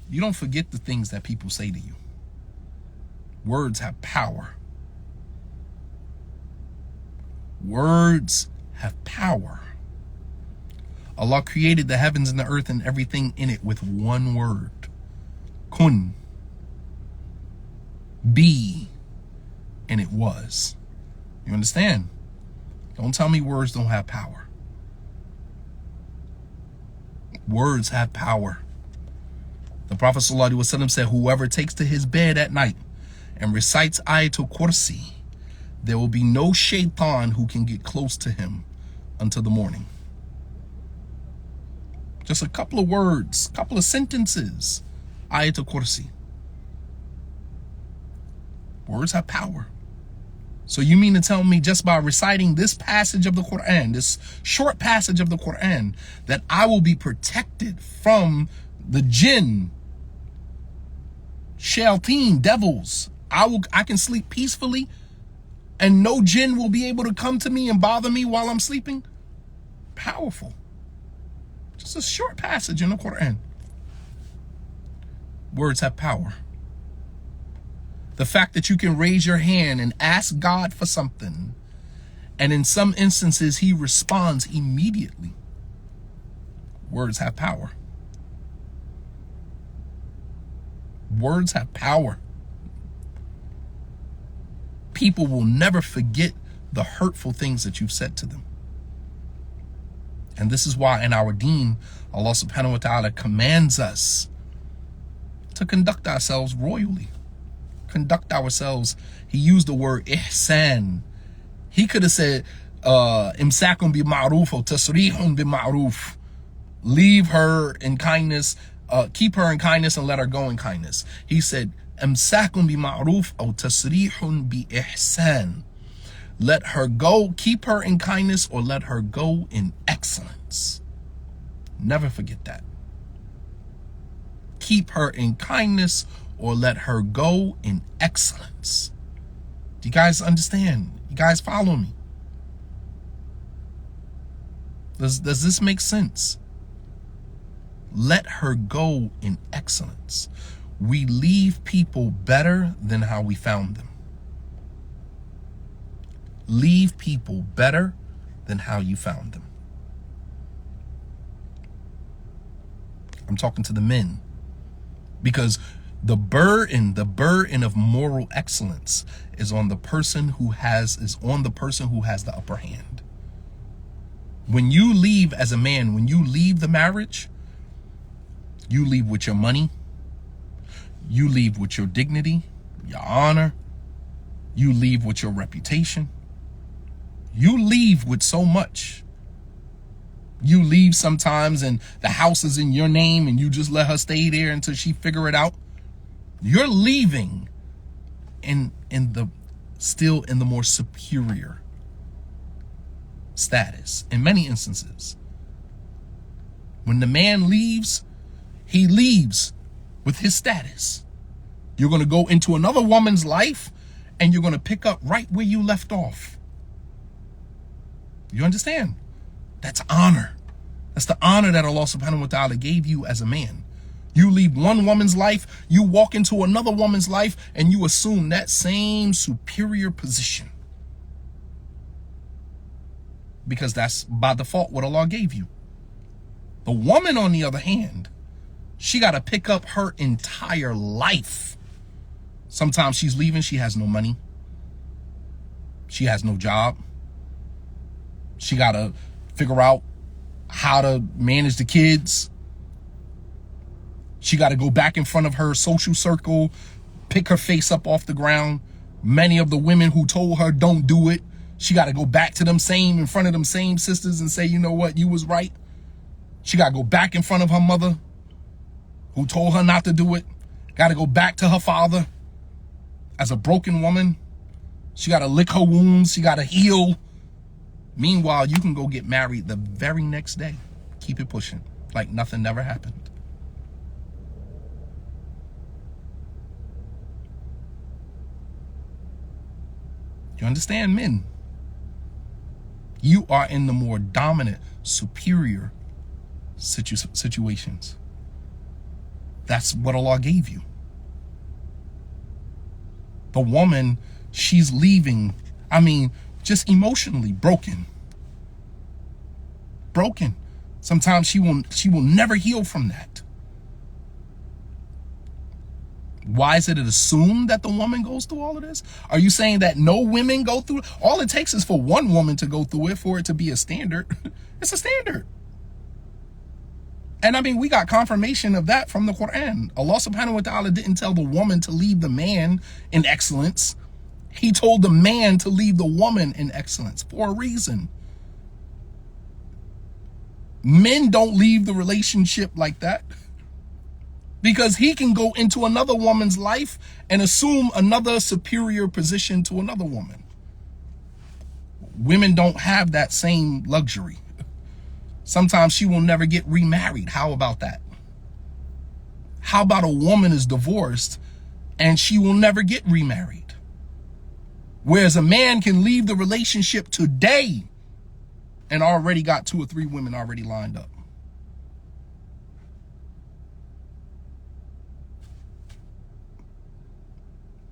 You don't forget the things that people say to you. Words have power. Words have power. Allah created the heavens and the earth and everything in it with one word. Kun. Be. And it was. You understand? Don't tell me words don't have power. Words have power. The Prophet ﷺ said, whoever takes to his bed at night and recites Ayatul Kursi, there will be no shaitan who can get close to him until the morning. Just a couple of words, couple of sentences. Ayatul Kursi. Words have power. So you mean to tell me just by reciting this passage of the Quran, this short passage of the Quran, that I will be protected from the jinn, shayateen, devils? I can sleep peacefully and no jinn will be able to come to me and bother me while I'm sleeping? Powerful. Just a short passage in the Quran. Words have power. The fact that you can raise your hand and ask God for something, and in some instances he responds immediately. Words have power. Words have power. People will never forget the hurtful things that you've said to them. And this is why in our deen, Allah subhanahu wa ta'ala commands us to conduct ourselves royally. Conduct ourselves. He used the word ihsan. He could have said imsakun bi ma'ruf or tasrihun bi ma'ruf. Leave her in kindness, keep her in kindness and let her go in kindness. He said imsakun bi ma'ruf or tasrihun bi ihsan. Let her go, keep her in kindness, or let her go in excellence. Never forget that. Keep her in kindness or let her go in excellence. Do you guys understand? You guys follow me? Does this make sense? Let her go in excellence. We leave people better than how we found them. Leave people better than how you found them. I'm talking to the men, because the burden of moral excellence is on the person who has the upper hand. When you leave as a man, when you leave the marriage, you leave with your money, you leave with your dignity, your honor, you leave with your reputation. You leave with so much. You leave sometimes and the house is in your name and you just let her stay there until she figure it out. You're leaving in the still in the more superior status in many instances. When the man leaves, he leaves with his status. You're going to go into another woman's life and you're going to pick up right where you left off. You understand? That's honor. That's the honor that Allah subhanahu wa ta'ala gave you as a man. You leave one woman's life, you walk into another woman's life, and you assume that same superior position. Because that's by default what Allah gave you. The woman, on the other hand, she got to pick up her entire life. Sometimes she's leaving, she has no money. She has no job. She got to figure out how to manage the kids. She got to go back in front of her social circle, pick her face up off the ground. Many of the women who told her don't do it, she got to go back to them in front of them same sisters and say, you know what, you was right. She got to go back in front of her mother who told her not to do it. Got to go back to her father as a broken woman. She got to lick her wounds. She got to heal. Meanwhile, you can go get married the very next day. Keep it pushing like nothing never happened. You understand, men? You are in the more dominant, superior situations. That's what Allah gave you. The woman, she's leaving, just emotionally broken. Broken. Sometimes she will never heal from that. Why is it assumed that the woman goes through all of this? Are you saying that no women go through it? All it takes is for one woman to go through it for it to be a standard. It's a standard. And we got confirmation of that from the Quran. Allah subhanahu wa ta'ala didn't tell the woman to leave the man in excellence. He told the man to leave the woman in excellence for a reason. Men don't leave the relationship like that because he can go into another woman's life and assume another superior position to another woman. Women don't have that same luxury. Sometimes she will never get remarried. How about that? How about a woman is divorced and she will never get remarried? Whereas a man can leave the relationship today and already got 2 or 3 women already lined up.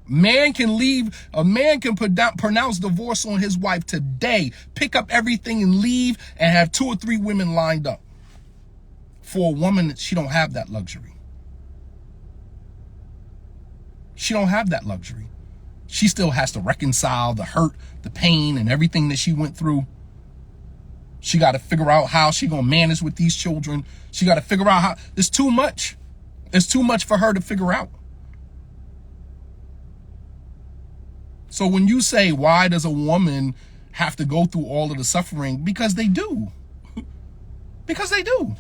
A man can pronounce divorce on his wife today, pick up everything and leave and have 2 or 3 women lined up. For a woman, she don't have that luxury. She don't have that luxury. She still has to reconcile the hurt, the pain, and everything that she went through. She got to figure out how she going to manage with these children. She got to figure out how. It's too much. It's too much for her to figure out. So when you say, why does a woman have to go through all of the suffering? Because they do. Because they do.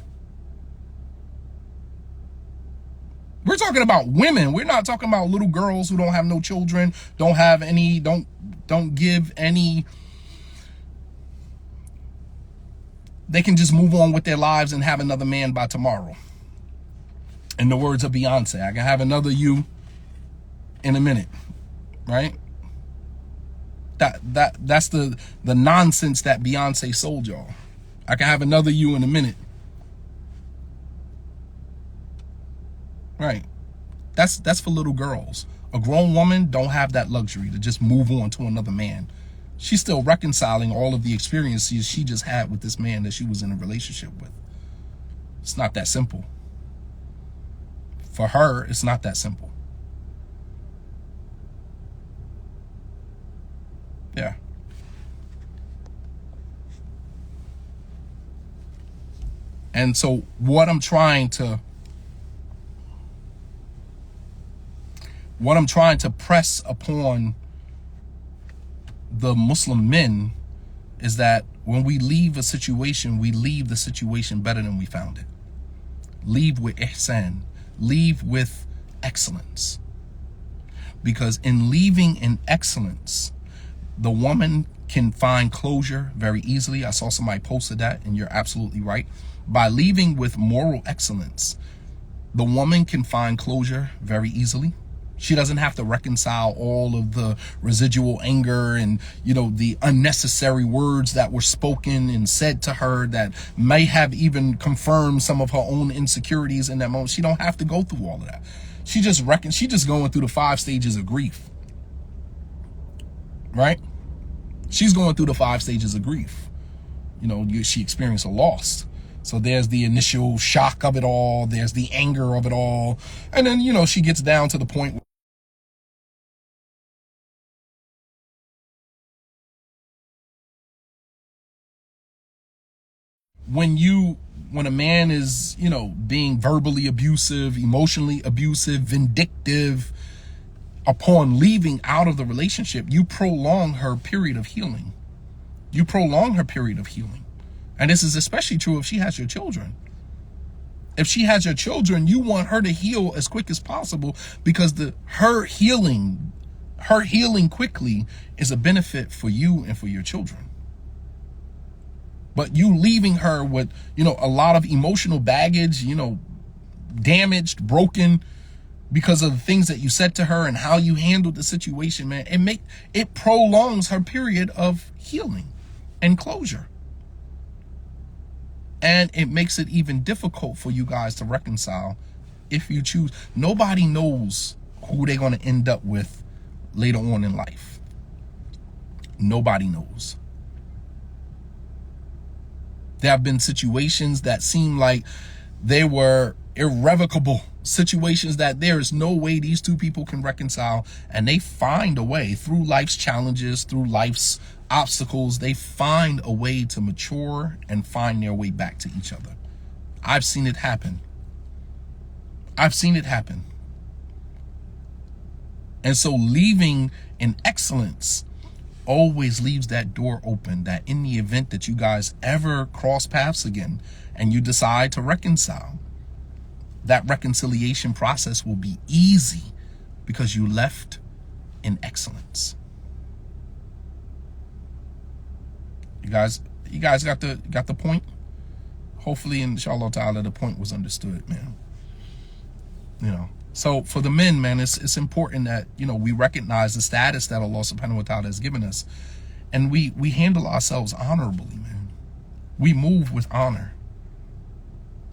We're talking about women. We're not talking about little girls who don't have no children, don't give any. They can just move on with their lives and have another man by tomorrow. In the words of Beyonce, I can have another you in a minute, right? That's the nonsense that Beyonce sold y'all. I can have another you in a minute. Right. That's for little girls. A grown woman don't have that luxury to just move on to another man. She's still reconciling all of the experiences she just had with this man that she was in a relationship with. It's not that simple. For her, it's not that simple. Yeah. And so what I'm trying to press upon the Muslim men is that when we leave a situation, we leave the situation better than we found it. Leave with ihsan. Leave with excellence. Because in leaving in excellence, The woman can find closure very easily. I saw somebody posted that, and you're absolutely right. By leaving with moral excellence, the woman can find closure very easily. She doesn't have to reconcile all of the residual anger and, the unnecessary words that were spoken and said to her that may have even confirmed some of her own insecurities in that moment. She don't have to go through all of that. She just going through the 5 stages of grief, right? She's going through the 5 stages of grief. She experienced a loss. So there's the initial shock of it all. There's the anger of it all. And then, she gets down to the point when a man is, being verbally abusive, emotionally abusive, vindictive, upon leaving out of the relationship, you prolong her period of healing. You prolong her period of healing. And this is especially true if she has your children. If she has your children, you want her to heal as quick as possible, because her healing quickly is a benefit for you and for your children. But you leaving her with, a lot of emotional baggage, damaged, broken, because of the things that you said to her and how you handled the situation, man, it prolongs her period of healing and closure. And it makes it even difficult for you guys to reconcile if you choose. Nobody knows who they're going to end up with later on in life. Nobody knows. There have been situations that seem like they were irrevocable, situations that there is no way these two people can reconcile, and they find a way through life's challenges, through life's obstacles. They find a way to mature and find their way back to each other. I've seen it happen. And so leaving in excellence always leaves that door open, that in the event that you guys ever cross paths again and you decide to reconcile, that reconciliation process will be easy because you left in excellence. You guys got the point? Hopefully, inshallah ta'ala, the point was understood, man. So for the men, man, it's important that, we recognize the status that Allah subhanahu wa ta'ala has given us. And we handle ourselves honorably, man. We move with honor.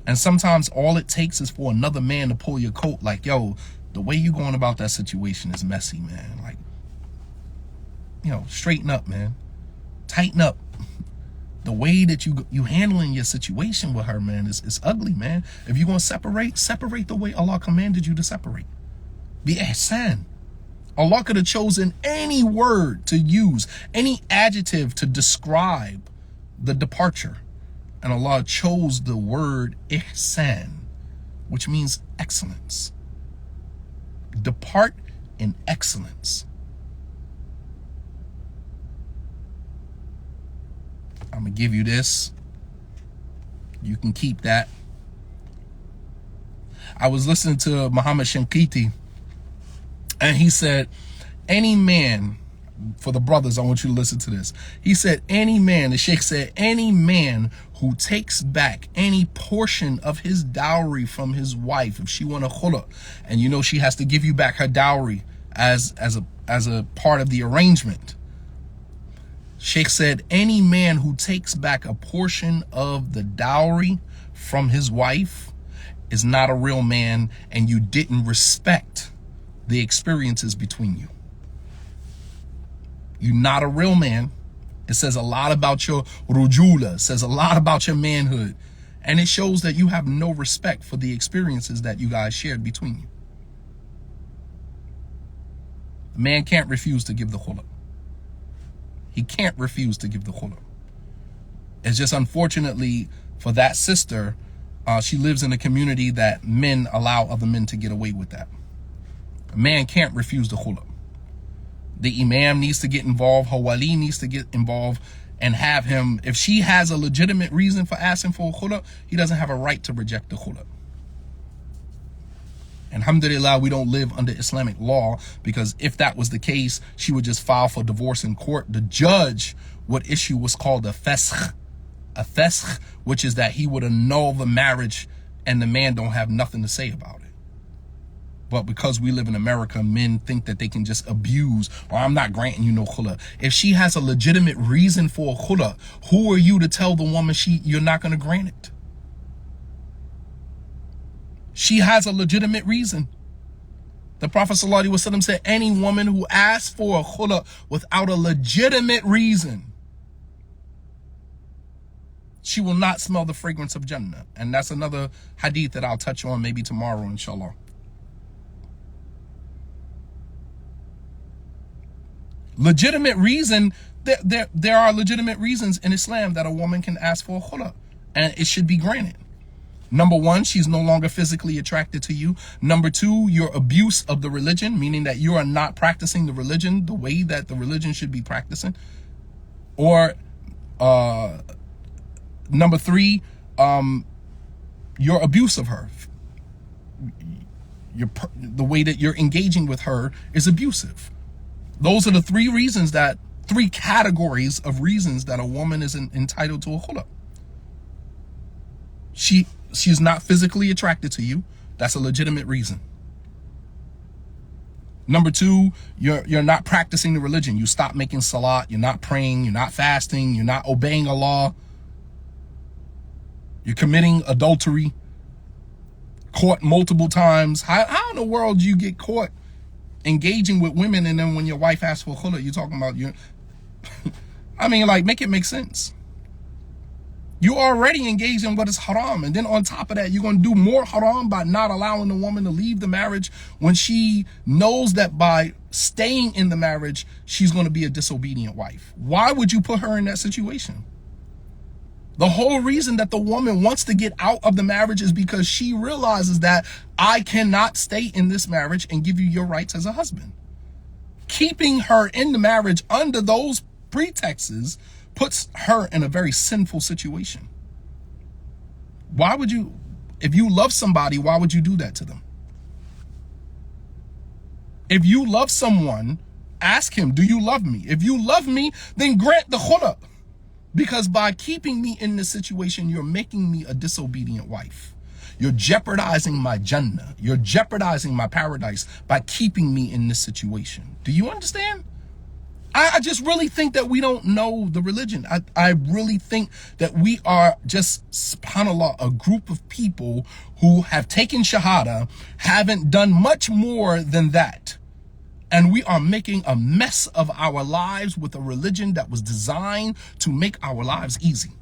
And sometimes all it takes is for another man to pull your coat, like, yo, the way you going about that situation is messy, man. Like, straighten up, man. Tighten up. The way that you handling your situation with her, man, is ugly, man. If you're going to separate the way Allah commanded you to separate. Be ihsan. Allah could have chosen any word to use, any adjective to describe the departure. And Allah chose the word ihsan, which means excellence. Depart in excellence. I'm going to give you this. You can keep that. I was listening to Muhammad Shankiti, and he said, any man, for the brothers, I want you to listen to this. He said, the Sheikh said, any man who takes back any portion of his dowry from his wife, if she want a khula, and she has to give you back her dowry as a part of the arrangement. Sheikh said, any man who takes back a portion of the dowry from his wife is not a real man, and you didn't respect the experiences between you. You're not a real man. It says a lot about your rujula. It says a lot about your manhood. And it shows that you have no respect for the experiences that you guys shared between you. A man can't refuse to give the khula. He can't refuse to give the khula. It's just unfortunately for that sister, she lives in a community that men allow other men to get away with that. A man can't refuse the khula. The imam needs to get involved. Her wali needs to get involved and have him. If she has a legitimate reason for asking for a khula, he doesn't have a right to reject the khula. And alhamdulillah, we don't live under Islamic law, because if that was the case, she would just file for divorce in court. The judge would issue what's called a fesakh, which is that he would annul the marriage and the man don't have nothing to say about it. But because we live in America, men think that they can just abuse, or I'm not granting you no khula. If she has a legitimate reason for a khula, who are you to tell the woman you're not going to grant it? She has a legitimate reason. The Prophet ﷺ said, any woman who asks for a khula without a legitimate reason, she will not smell the fragrance of Jannah. And that's another hadith that I'll touch on maybe tomorrow, inshallah. Legitimate reason, there are legitimate reasons in Islam that a woman can ask for a khula, and it should be granted. Number one, she's no longer physically attracted to you. Number two, your abuse of the religion, meaning that you are not practicing the religion the way that the religion should be practicing. Or number three, your abuse of her. The way that you're engaging with her is abusive. Those are the three categories of reasons that a woman is entitled to a khula. She's not physically attracted to you. That's a legitimate reason. Number two, you're not practicing the religion. You stop making salat. You're not praying. You're not fasting. You're not obeying Allah. You're committing adultery. Caught multiple times. How in the world do you get caught engaging with women, and then when your wife asks for khula, you're talking about you? I mean, like, make it make sense. You already engaged in what is haram, and then on top of that, you're going to do more haram by not allowing the woman to leave the marriage when she knows that by staying in the marriage, she's going to be a disobedient wife. Why would you put her in that situation? The whole reason that the woman wants to get out of the marriage is because she realizes that I cannot stay in this marriage and give you your rights as a husband. Keeping her in the marriage under those pretexts puts her in a very sinful situation. Why would you, if you love somebody, why would you do that to them? If you love someone, ask him, do you love me? If you love me, then grant the khula. Because by keeping me in this situation, you're making me a disobedient wife. You're jeopardizing my Jannah. You're jeopardizing my paradise by keeping me in this situation. Do you understand? I just really think that we don't know the religion. I really think that we are just, subhanAllah, a group of people who have taken Shahada, haven't done much more than that. And we are making a mess of our lives with a religion that was designed to make our lives easy.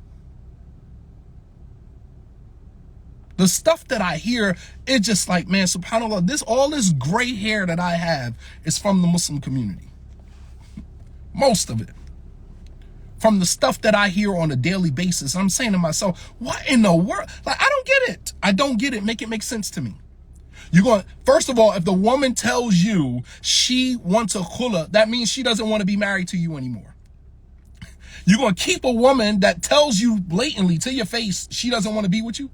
The stuff that I hear, it's just like, man, subhanAllah, all this gray hair that I have is from the Muslim community. Most of it. From the stuff that I hear on a daily basis, I'm saying to myself, what in the world? Like, I don't get it. I don't get it. Make it make sense to me. First of all, if the woman tells you she wants a khula, that means she doesn't want to be married to you anymore. You're going to keep a woman that tells you blatantly to your face she doesn't want to be with you?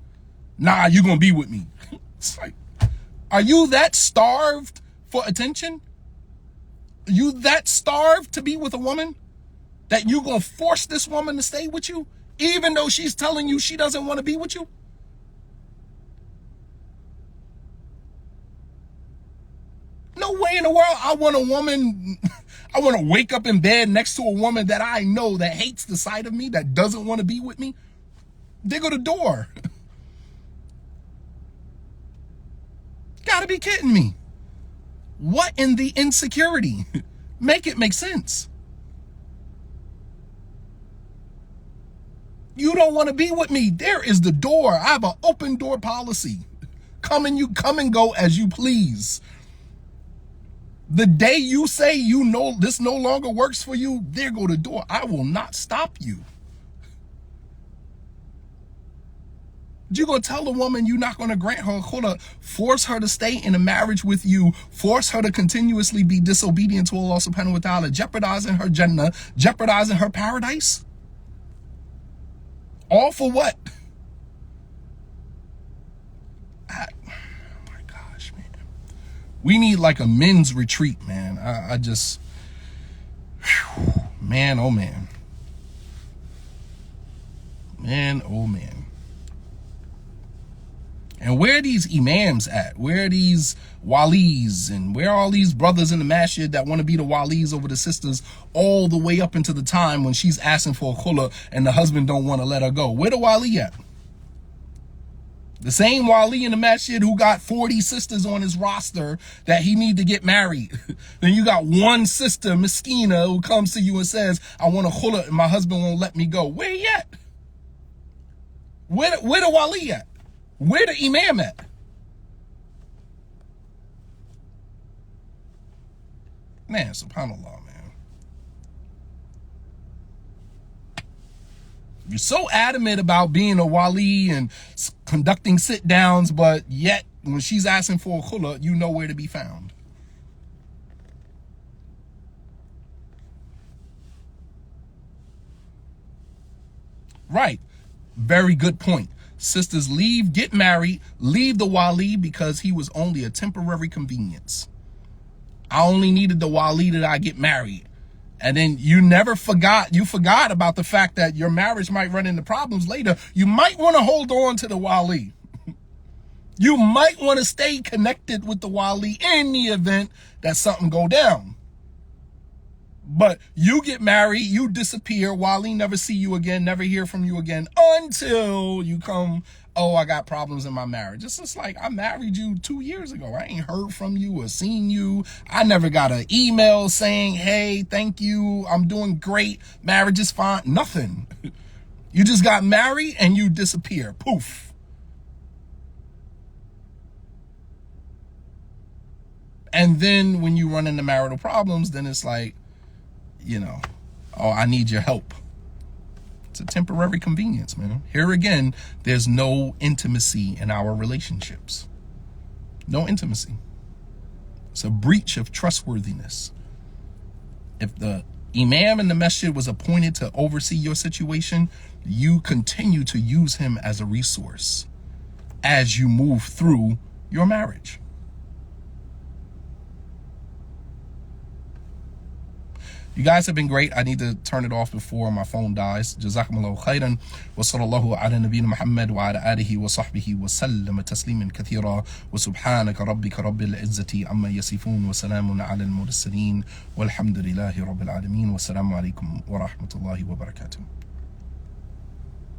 Nah, you're going to be with me. It's like, are you that starved for attention? Are you that starved to be with a woman that you're going to force this woman to stay with you, even though she's telling you she doesn't want to be with you? No way in the world I want a woman, I want to wake up in bed next to a woman that I know that hates the sight of me, that doesn't want to be with me. They go to the door. Gotta be kidding me. What in the insecurity? Make it make sense. You don't want to be with me. There is the door. I have an open door policy. Come and go as you please. The day you say this no longer works for you, there go the door. I will not stop you. You're going to tell a woman you're not going to grant her a khula, force her to stay in a marriage with you, force her to continuously be disobedient to Allah subhanahu wa ta'ala, jeopardizing her Jannah, jeopardizing her paradise? All for what? Oh my gosh, man. We need like a men's retreat, man. I just, whew, man, oh man. Man, oh man. And where are these imams at? Where are these walis? And where are all these brothers in the masjid that want to be the walis over the sisters all the way up into the time when she's asking for a khula and the husband don't want to let her go? Where the wali at? The same wali in the masjid who got 40 sisters on his roster that he need to get married. Then you got one sister, Miskina, who comes to you and says, I want a khula and my husband won't let me go. Where he at? Where the wali at? Where the imam at? Man, subhanAllah, man. You're so adamant about being a wali and conducting sit downs, but yet when she's asking for a khula, you know where to be found. Right. Very good point. Sisters, leave, get married, leave the wali because he was only a temporary convenience. I only needed the wali that I get married. And then you forgot about the fact that your marriage might run into problems later. You might want to hold on to the wali. You might want to stay connected with the wali in the event that something go down. But you get married, you disappear, wali never see you again, never hear from you again until you come, oh, I got problems in my marriage. It's just like, I married you 2 years ago. I ain't heard from you or seen you. I never got an email saying, hey, thank you, I'm doing great, marriage is fine. Nothing. You just got married and you disappear. Poof. And then when you run into marital problems, then it's like, you know, oh, I need your help. It's a temporary convenience, man. Here again, there's no intimacy in our relationships. No intimacy. It's a breach of trustworthiness. If the imam in the masjid was appointed to oversee your situation, you continue to use him as a resource as you move through your marriage. You guys have been great. I need to turn it off before my phone dies. Jazakumullahu khairan. Wa sallallahu ala nabiyyina Muhammad wa ala alihi wa sahbihi wa sallam tasliman kathira. Wa subhanaka rabbika rabbil izzati amma yasifun wa salamun ala al-mursalin. Walhamdulillahi rabbil alamin. Wa salamu alaykum wa rahmatullahi wa barakatuh.